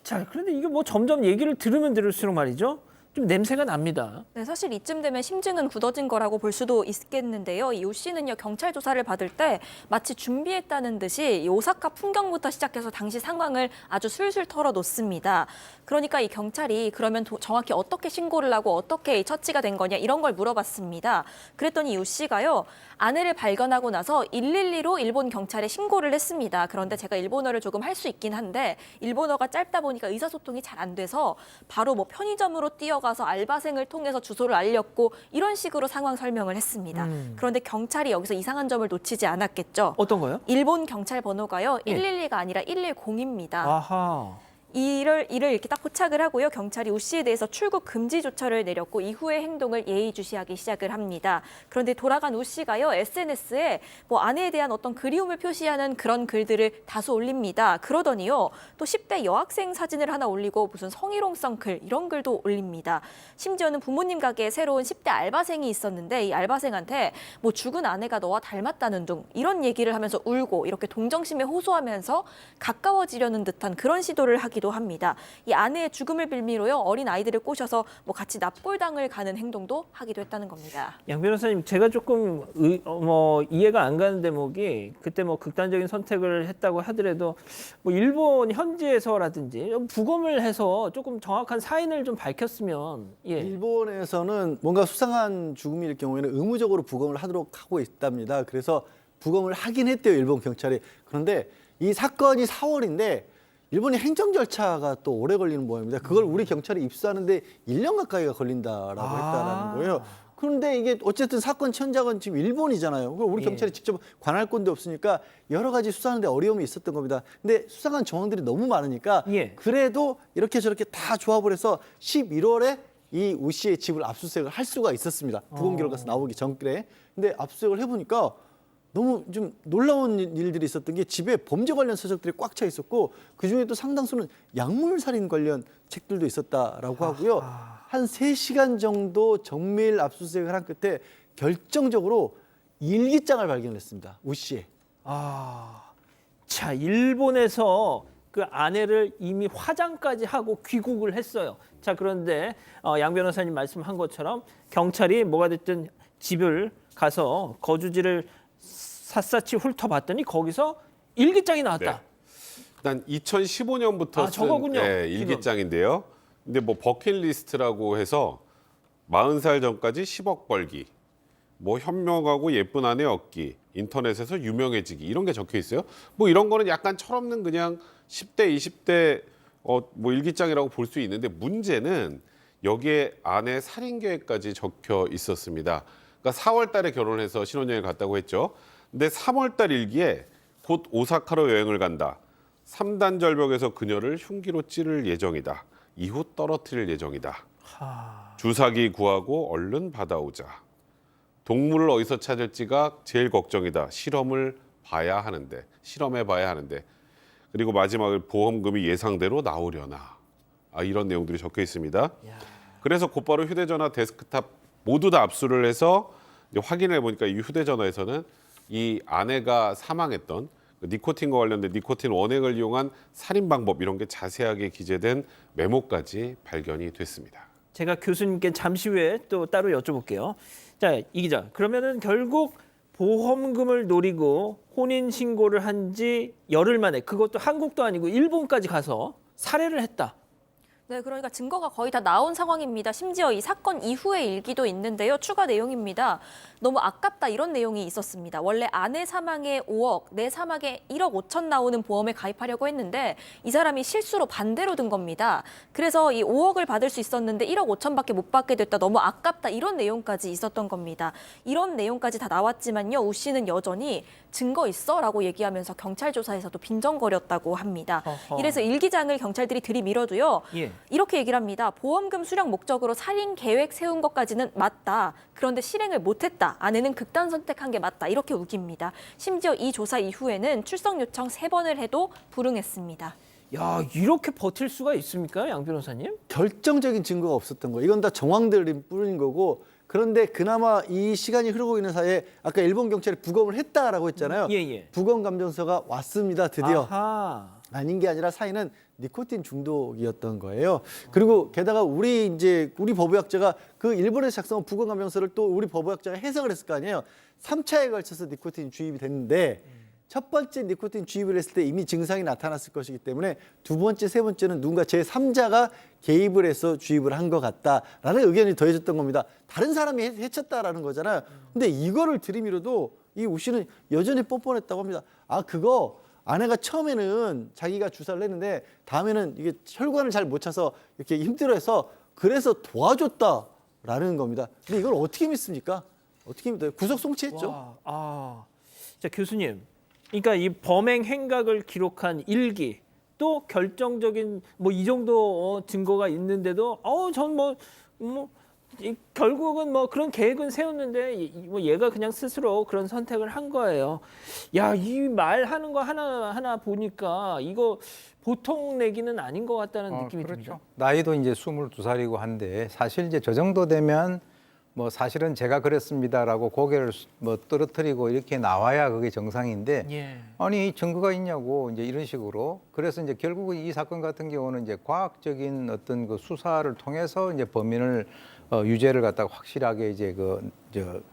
자, 그런데 이게 뭐 점점 얘기를 들으면 들을수록 말이죠. 좀 냄새가 납니다. 네, 사실 이쯤 되면 심증은 굳어진 거라고 볼 수도 있겠는데요. 이 우 씨는요, 경찰 조사를 받을 때 마치 준비했다는 듯이 이 오사카 풍경부터 시작해서 당시 상황을 아주 술술 털어놓습니다. 그러니까 이 경찰이 그러면 정확히 어떻게 신고를 하고 어떻게 처치가 된 거냐 이런 걸 물어봤습니다. 그랬더니 이 우 씨가요, 아내를 발견하고 나서 112로 일본 경찰에 신고를 했습니다. 그런데 제가 일본어를 조금 할 수 있긴 한데 일본어가 짧다 보니까 의사소통이 잘 안 돼서 바로 뭐 편의점으로 뛰어가서 알바생을 통해서 주소를 알렸고 이런 식으로 상황 설명을 했습니다. 그런데 경찰이 여기서 이상한 점을 놓치지 않았겠죠. 어떤 거요? 일본 경찰 번호가요, 112가 아니라 110입니다. 아하. 이를 이렇게 딱 포착을 하고요. 경찰이 우 씨에 대해서 출국 금지 조처를 내렸고 이후의 행동을 예의주시하기 시작을 합니다. 그런데 돌아간 우 씨가요. SNS에 뭐 아내에 대한 어떤 그리움을 표시하는 그런 글들을 다수 올립니다. 그러더니요. 또 10대 여학생 사진을 하나 올리고 무슨 성희롱성 글 이런 글도 올립니다. 심지어는 부모님 가게에 새로운 10대 알바생이 있었는데 이 알바생한테 뭐 죽은 아내가 너와 닮았다는 둥 이런 얘기를 하면서 울고 이렇게 동정심에 호소하면서 가까워지려는 듯한 그런 시도를 하기도 합니다. 이 아내의 죽음을 빌미로요. 어린 아이들을 꼬셔서 뭐 같이 납골당을 가는 행동도 하기도 했다는 겁니다. 양 변호사님, 제가 조금 이해가 안 가는 대목이 그때 뭐 극단적인 선택을 했다고 하더라도 뭐 일본 현지에서라든지 부검을 해서 조금 정확한 사인을 좀 밝혔으면 일본에서는 뭔가 수상한 죽음일 경우에는 의무적으로 부검을 하도록 하고 있답니다. 그래서 부검을 하긴 했대요, 일본 경찰이. 그런데 이 사건이 4월인데 일본의 행정 절차가 또 오래 걸리는 모양입니다. 그걸 우리 경찰이 입수하는데 1년 가까이가 걸린다라고 했다라는 거예요. 그런데 이게 어쨌든 사건 현장은 지금 일본이잖아요. 그걸 우리 경찰이 직접 관할 건데 없으니까 여러 가지 수사하는데 어려움이 있었던 겁니다. 근데 수상한 정황들이 너무 많으니까 그래도 이렇게 저렇게 다 조합을 해서 11월에 이 우 씨의 집을 압수수색을 할 수가 있었습니다. 부검 결과가 나오기 전에. 근데 압수수색을 해보니까 너무 좀 놀라운 일들이 있었던 게 집에 범죄 관련 서적들이 꽉 차 있었고 그중에 또 상당수는 약물 살인 관련 책들도 있었다라고 하고요. 한 3시간 정도 정밀 압수수색을 한 끝에 결정적으로 일기장을 발견했습니다. 우 씨의. 자, 일본에서 그 아내를 이미 화장까지 하고 귀국을 했어요. 자, 그런데 양 변호사님 말씀한 것처럼 경찰이 뭐가 됐든 집을 가서 거주지를 샅샅이 훑어봤더니 거기서 일기장이 나왔다. 네. 일단 2015년부터 저거군요. 쓴 일기장인데요. 근데 뭐 버킷리스트라고 해서 40살 전까지 10억 벌기, 뭐 현명하고 예쁜 아내 얻기, 인터넷에서 유명해지기 이런 게 적혀 있어요. 뭐 이런 거는 약간 철없는 그냥 10대, 20대 뭐 일기장이라고 볼 수 있는데 문제는 여기에 아내 살인 계획까지 적혀 있었습니다. 그러니까 4월 달에 결혼해서 신혼여행 갔다고 했죠. 근데 3월 달 일기에 곧 오사카로 여행을 간다. 3단 절벽에서 그녀를 흉기로 찌를 예정이다. 이후 떨어뜨릴 예정이다. 주사기 구하고 얼른 받아오자. 동물을 어디서 찾을지가 제일 걱정이다. 실험해 봐야 하는데. 그리고 마지막에 보험금이 예상대로 나오려나. 이런 내용들이 적혀 있습니다. 그래서 곧바로 휴대전화, 데스크탑 모두 다 압수를 해서 이제 확인해 보니까 이 휴대전화에서는 이 아내가 사망했던 니코틴과 관련된 니코틴 원액을 이용한 살인 방법 이런 게 자세하게 기재된 메모까지 발견이 됐습니다. 제가 교수님께 잠시 후에 또 따로 여쭤볼게요. 자, 이 기자. 그러면은 결국 보험금을 노리고 혼인 신고를 한 지 열흘 만에 그것도 한국도 아니고 일본까지 가서 살해를 했다. 네, 그러니까 증거가 거의 다 나온 상황입니다. 심지어 이 사건 이후의 일기도 있는데요. 추가 내용입니다. 너무 아깝다 이런 내용이 있었습니다. 원래 아내 사망에 5억, 내 사망에 1억 5천 나오는 보험에 가입하려고 했는데 이 사람이 실수로 반대로 든 겁니다. 그래서 이 5억을 받을 수 있었는데 1억 5천밖에 못 받게 됐다. 너무 아깝다 이런 내용까지 있었던 겁니다. 이런 내용까지 다 나왔지만요. 우 씨는 여전히 증거 있어? 라고 얘기하면서 경찰 조사에서도 빈정거렸다고 합니다. 이래서 일기장을 경찰들이 들이밀어도요. 이렇게 얘기를 합니다. 보험금 수령 목적으로 살인 계획 세운 것까지는 맞다. 그런데 실행을 못했다. 아내는 극단 선택한 게 맞다. 이렇게 우깁니다. 심지어 이 조사 이후에는 출석 요청 3번을 해도 불응했습니다. 야, 이렇게 버틸 수가 있습니까, 양 변호사님? 결정적인 증거가 없었던 거예요. 이건 다 정황들이 뿌린 거고 그런데 그나마 이 시간이 흐르고 있는 사이에 아까 일본 경찰이 부검을 했다라고 했잖아요. 부검 감정서가 왔습니다. 드디어. 아닌 게 아니라 사인은 니코틴 중독이었던 거예요. 그리고 게다가 우리 법의학자가 그 일본에서 작성한 부검 감정서를 또 우리 법의학자가 해석을 했을 거 아니에요. 3차에 걸쳐서 니코틴 주입이 됐는데 첫 번째 니코틴 주입을 했을 때 이미 증상이 나타났을 것이기 때문에 두 번째, 세 번째는 누군가 제3자가 개입을 해서 주입을 한 것 같다라는 의견이 더해졌던 겁니다. 다른 사람이 해쳤다라는 거잖아요. 근데 이거를 들이밀어도 이 우 씨는 여전히 뻔뻔했다고 합니다. 그거 아내가 처음에는 자기가 주사를 했는데 다음에는 이게 혈관을 잘 못 차서 이렇게 힘들어해서 그래서 도와줬다라는 겁니다. 근데 이걸 어떻게 믿습니까? 어떻게 믿어요? 구속 송치했죠. 자, 교수님. 그러니까 이 범행 행각을 기록한 일기, 또 결정적인 뭐 이 정도 증거가 있는데도 결국은 뭐 그런 계획은 세웠는데 뭐 얘가 그냥 스스로 그런 선택을 한 거예요. 야, 이 말하는 거 하나 보니까 이거 보통 내기는 아닌 것 같다는 느낌이 그렇죠. 듭니다. 나이도 이제 22살이고 한데 사실 이제 저 정도 되면 뭐 사실은 제가 그랬습니다라고 고개를 뭐 떨어뜨리고 이렇게 나와야 그게 정상인데 예. 아니 증거가 있냐고 이제 이런 식으로 그래서 이제 결국은 이 사건 같은 경우는 이제 과학적인 어떤 그 수사를 통해서 이제 범인을 유죄를 갖다가 확실하게 이제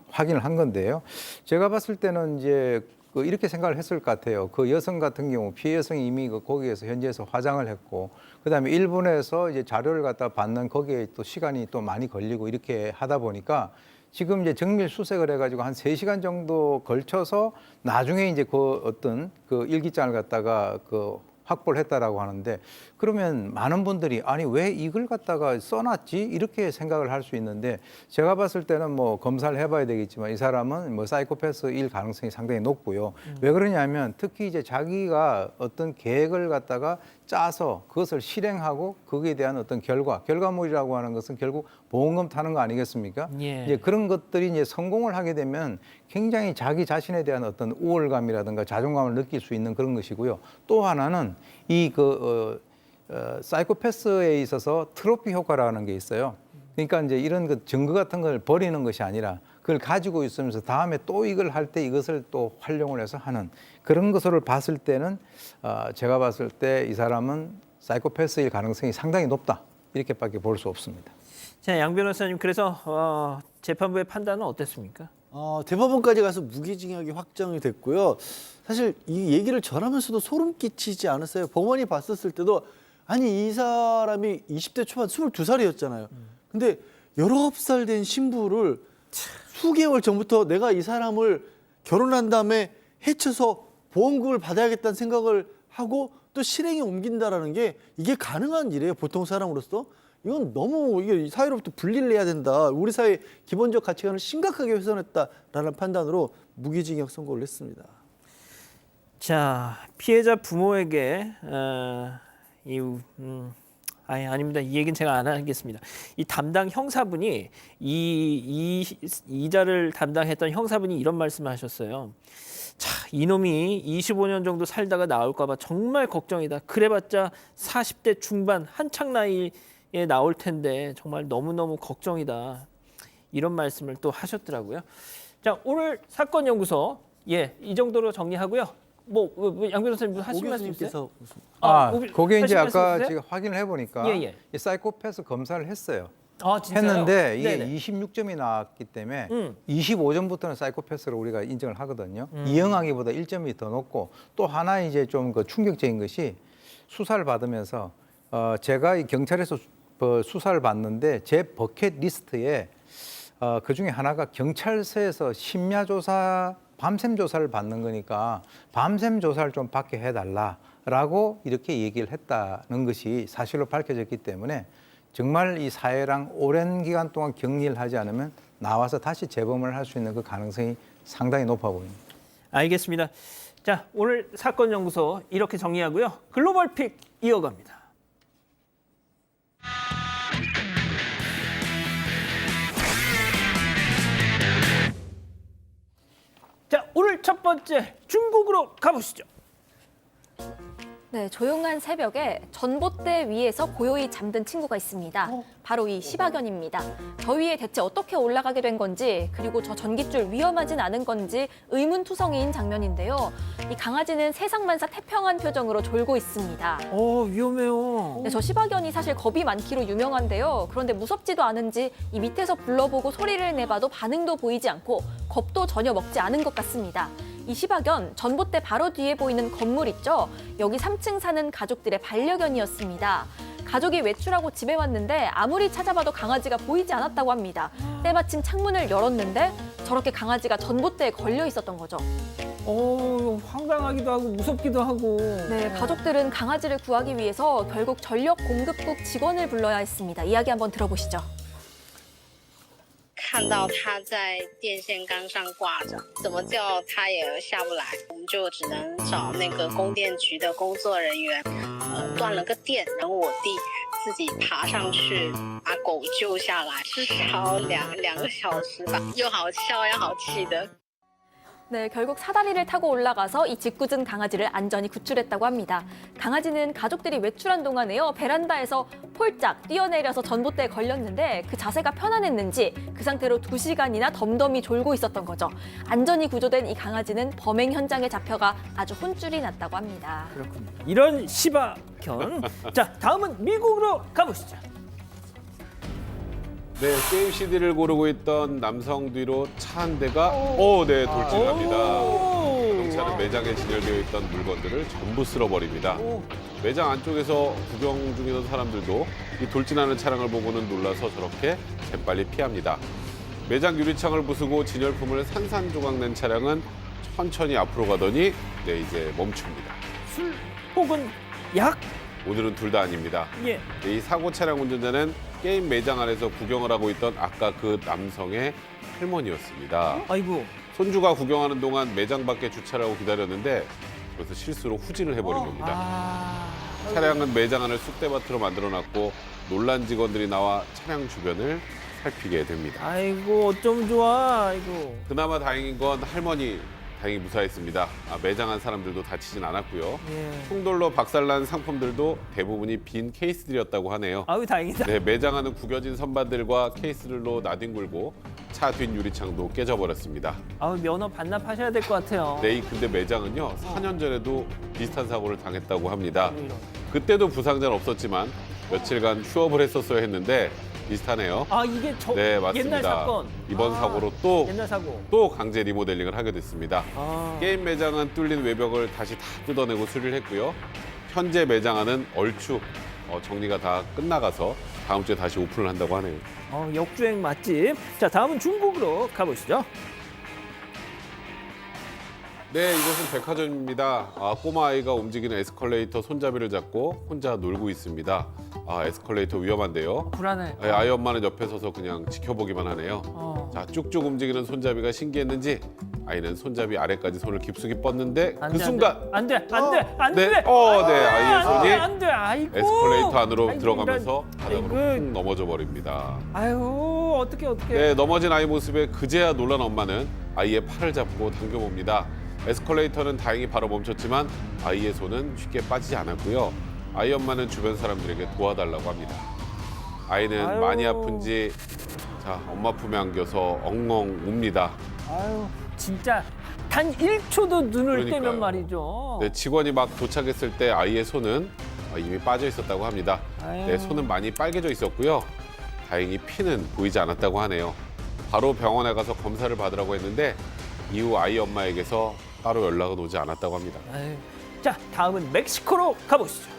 확인을 한 건데요. 제가 봤을 때는 이제 이렇게 생각을 했을 것 같아요. 그 여성 같은 경우 피해 여성이 이미 거기에서 현지에서 화장을 했고 그다음에 일본에서 이제 자료를 갖다 받는 거기에 또 시간이 또 많이 걸리고 이렇게 하다 보니까 지금 이제 정밀 수색을 해가지고 한 3시간 정도 걸쳐서 나중에 이제 그 어떤 그 일기장을 갖다가 확보를 했다라고 하는데 그러면 많은 분들이 아니 왜 이걸 갖다가 써놨지 이렇게 생각을 할 수 있는데 제가 봤을 때는 뭐 검사를 해봐야 되겠지만 이 사람은 뭐 사이코패스일 가능성이 상당히 높고요. 왜 그러냐면 특히 이제 자기가 어떤 계획을 갖다가 짜서 그것을 실행하고 거기에 대한 어떤 결과물이라고 하는 것은 결국 보험금 타는 거 아니겠습니까? 예. 이제 그런 것들이 이제 성공을 하게 되면 굉장히 자기 자신에 대한 어떤 우월감이라든가 자존감을 느낄 수 있는 그런 것이고요. 또 하나는 사이코패스에 있어서 트로피 효과라는 게 있어요. 그러니까 이제 이런 그 증거 같은 걸 버리는 것이 아니라 그걸 가지고 있으면서 다음에 또 이걸 할 때 이것을 또 활용을 해서 하는 그런 것을 봤을 때는 제가 봤을 때 이 사람은 사이코패스일 가능성이 상당히 높다. 이렇게밖에 볼 수 없습니다. 자, 양 변호사님 그래서 재판부의 판단은 어땠습니까? 대법원까지 가서 무기징역이 확정이 됐고요. 사실 이 얘기를 전하면서도 소름 끼치지 않았어요. 법원이 봤었을 때도 아니 이 사람이 20대 초반 22살이었잖아요. 근데 19살 된 신부를 수개월 전부터 내가 이 사람을 결혼한 다음에 해쳐서 보험금을 받아야겠다는 생각을 하고 또 실행에 옮긴다라는 게 이게 가능한 일이에요. 보통 사람으로서. 이건 너무 이게 사회로부터 분리를 해야 된다. 우리 사회의 기본적 가치관을 심각하게 훼손했다라는 판단으로 무기징역 선고를 했습니다. 자, 피해자 부모에게 아닙니다. 이 얘기는 제가 안 하겠습니다. 이 담당 형사분이 이자를 담당했던 형사분이 이런 말씀을 하셨어요. 자, 이놈이 25년 정도 살다가 나올까 봐 정말 걱정이다. 그래봤자 40대 중반 한창 나이에 나올 텐데 정말 너무너무 걱정이다. 이런 말씀을 또 하셨더라고요. 자, 오늘 사건 연구소 이 정도로 정리하고요. 양 변호사님 하실 말씀 있으세요? 그게 이제 아까 있으세요? 제가 확인을 해보니까 이 사이코패스 검사를 했어요. 진짜요? 했는데 이게 네네. 26점이 나왔기 때문에 25점부터는 사이코패스로 우리가 인정을 하거든요. 이영하기보다 1점이 더 높고 또 하나 이제 좀 그 충격적인 것이 수사를 받으면서 제가 이 경찰에서 수사를 받는데 제 버킷리스트에 그 중에 하나가 경찰서에서 심야조사 밤샘 조사를 받는 거니까 밤샘 조사를 좀 받게 해달라라고 이렇게 얘기를 했다는 것이 사실로 밝혀졌기 때문에 정말 이 사회랑 오랜 기간 동안 격리를 하지 않으면 나와서 다시 재범을 할 수 있는 그 가능성이 상당히 높아 보입니다. 알겠습니다. 자, 오늘 사건 연구소 이렇게 정리하고요. 글로벌 픽 이어갑니다. 자, 오늘 첫 번째 중국으로 가보시죠. 네, 조용한 새벽에 전봇대 위에서 고요히 잠든 친구가 있습니다. 바로 이 시바견입니다. 저 위에 대체 어떻게 올라가게 된 건지 그리고 저 전깃줄 위험하진 않은 건지 의문투성이인 장면인데요. 이 강아지는 세상만사 태평한 표정으로 졸고 있습니다. 위험해요. 네, 저 시바견이 사실 겁이 많기로 유명한데요. 그런데 무섭지도 않은지 이 밑에서 불러보고 소리를 내봐도 반응도 보이지 않고 겁도 전혀 먹지 않은 것 같습니다. 이 시바견, 전봇대 바로 뒤에 보이는 건물 있죠? 여기 3층 사는 가족들의 반려견이었습니다. 가족이 외출하고 집에 왔는데 아무리 찾아봐도 강아지가 보이지 않았다고 합니다. 때마침 창문을 열었는데 저렇게 강아지가 전봇대에 걸려 있었던 거죠. 황당하기도 하고 무섭기도 하고. 네, 가족들은 강아지를 구하기 위해서 결국 전력 공급국 직원을 불러야 했습니다. 이야기 한번 들어보시죠. 看到它在电线杆上挂着，怎么叫它也下不来，我们就只能找那个供电局的工作人员，断了个电，然后我弟自己爬上去把狗救下来，至少两个小时吧，又好笑又好气的。 네, 결국 사다리를 타고 올라가서 이 짓궂은 강아지를 안전히 구출했다고 합니다. 강아지는 가족들이 외출한 동안에요, 베란다에서 폴짝 뛰어내려서 전봇대에 걸렸는데 그 자세가 편안했는지 그 상태로 2시간이나 덤덤히 졸고 있었던 거죠. 안전히 구조된 이 강아지는 범행 현장에 잡혀가 아주 혼쭐이 났다고 합니다. 그렇군요. 이런 시바견. 자, 다음은 미국으로 가보시죠. 네, 게임 CD를 고르고 있던 남성 뒤로 차 한 대가 네, 돌진합니다. 자동차는 매장에 진열되어 있던 물건들을 전부 쓸어버립니다. 매장 안쪽에서 구경 중이던 사람들도 이 돌진하는 차량을 보고는 놀라서 저렇게 재빨리 피합니다. 매장 유리창을 부수고 진열품을 산산조각 낸 차량은 천천히 앞으로 가더니 네, 이제 멈춥니다. 술 혹은 약? 오늘은 둘 다 아닙니다. 예. 이 사고 차량 운전자는 게임 매장 안에서 구경을 하고 있던 아까 그 남성의 할머니였습니다. 아이고. 손주가 구경하는 동안 매장 밖에 주차를 하고 기다렸는데 그래서 실수로 후진을 해버린 겁니다. 차량은 매장 안을 쑥대밭으로 만들어놨고 놀란 직원들이 나와 차량 주변을 살피게 됩니다. 아이고, 어쩜 좋아. 아이고. 그나마 다행인 건 할머니 다행히 무사했습니다. 매장 안 사람들도 다치진 않았고요. 예. 충돌로 박살난 상품들도 대부분이 빈 케이스들이었다고 하네요. 아유, 다행이다. 네, 매장 안은 구겨진 선반들과 케이스들로 나뒹굴고 차 뒷 유리창도 깨져버렸습니다. 아유, 면허 반납하셔야 될 것 같아요. 네, 근데 매장은요 4년 전에도 비슷한 사고를 당했다고 합니다. 그때도 부상자는 없었지만 며칠간 휴업을 했었어야 했는데 비슷하네요. 아, 이게 네, 맞습니다. 옛날 사건. 이번 사고로 또 옛날 사고. 강제 리모델링을 하게 됐습니다. 게임 매장은 뚫린 외벽을 다시 다 뜯어내고 수리를 했고요. 현재 매장 안은 얼추 정리가 다 끝나가서 다음 주에 다시 오픈을 한다고 하네요. 역주행 맛집. 자, 다음은 중국으로 가보시죠. 네, 이곳은 백화점입니다. 꼬마 아이가 움직이는 에스컬레이터 손잡이를 잡고 혼자 놀고 있습니다. 에스컬레이터 위험한데요. 불안해. 네, 아이 엄마는 옆에 서서 그냥 지켜보기만 하네요. 자, 쭉쭉 움직이는 손잡이가 신기했는지 아이는 손잡이 아래까지 손을 깊숙이 뻗는데 그 순간 안 돼. 안 네, 돼. 네, 아이의 손이 안 돼. 아이고. 에스컬레이터 안으로 아이고, 들어가면서 바닥으로 아이고. 훅 넘어져 버립니다. 아유, 어떡해. 네, 넘어진 아이 모습에 그제야 놀란 엄마는 아이의 팔을 잡고 당겨봅니다. 에스컬레이터는 다행히 바로 멈췄지만 아이의 손은 쉽게 빠지지 않았고요. 아이 엄마는 주변 사람들에게 도와달라고 합니다. 아이는 아유. 많이 아픈지 엄마 품에 안겨서 엉엉 웁니다. 아유, 진짜 단 1초도 눈을 그러니까요. 떼면 말이죠. 네, 직원이 막 도착했을 때 아이의 손은 이미 빠져 있었다고 합니다. 아유. 네, 손은 많이 빨개져 있었고요. 다행히 피는 보이지 않았다고 하네요. 바로 병원에 가서 검사를 받으라고 했는데 이후 아이 엄마에게서 따로 연락은 오지 않았다고 합니다. 아유. 자, 다음은 멕시코로 가보시죠.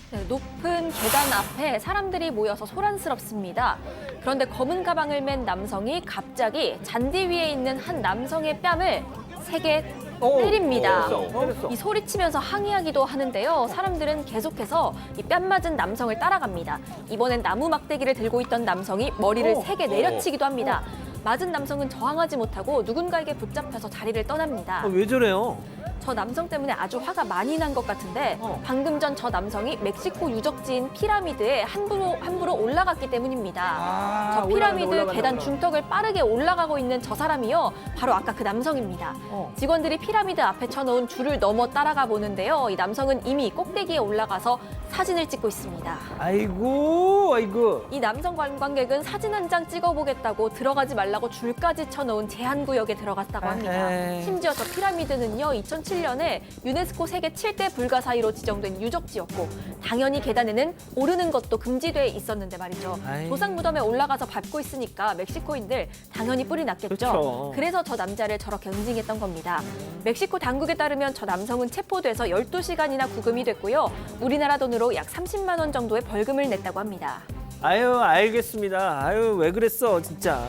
네, 높은 계단 앞에 사람들이 모여서 소란스럽습니다. 그런데 검은 가방을 맨 남성이 갑자기 잔디 위에 있는 한 남성의 뺨을 세게 때립니다. 때렸어. 이 소리치면서 항의하기도 하는데요. 사람들은 계속해서 이 뺨 맞은 남성을 따라갑니다. 이번엔 나무 막대기를 들고 있던 남성이 머리를 세게 내려치기도 합니다. 맞은 남성은 저항하지 못하고 누군가에게 붙잡혀서 자리를 떠납니다. 왜 저래요? 저 남성 때문에 아주 화가 많이 난 것 같은데 방금 전 저 남성이 멕시코 유적지인 피라미드에 함부로 올라갔기 때문입니다. 저 피라미드 계단 중턱을 빠르게 올라가고 있는 저 사람이요. 바로 아까 그 남성입니다. 직원들이 피라미드 앞에 쳐놓은 줄을 넘어 따라가 보는데요. 이 남성은 이미 꼭대기에 올라가서 사진을 찍고 있습니다. 아이고. 이 남성 관광객은 사진 한 장 찍어보겠다고 들어가지 말라고 줄까지 쳐놓은 제한구역에 들어갔다고 합니다. 심지어 저 피라미드는요. 2007년에 유네스코 세계 7대 불가사의로 지정된 유적지였고 당연히 계단에는 오르는 것도 금지돼 있었는데 말이죠. 조상 무덤에 올라가서 밟고 있으니까 멕시코인들 당연히 뿔이 났겠죠. 그렇죠. 그래서 저 남자를 저렇게 응징했던 겁니다. 멕시코 당국에 따르면 저 남성은 체포돼서 12시간이나 구금이 됐고요. 우리나라 돈으로 약 30만 원 정도의 벌금을 냈다고 합니다. 아유, 알겠습니다. 아유, 왜 그랬어, 진짜.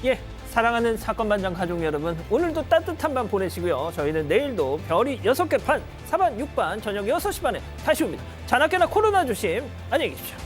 예, 사랑하는 사건 반장 가족 여러분, 오늘도 따뜻한 밤 보내시고요. 저희는 내일도 별이 6개 반, 4반, 6반 저녁 6시 반에 다시 옵니다. 자나깨나 코로나 조심. 안녕히 계십시오.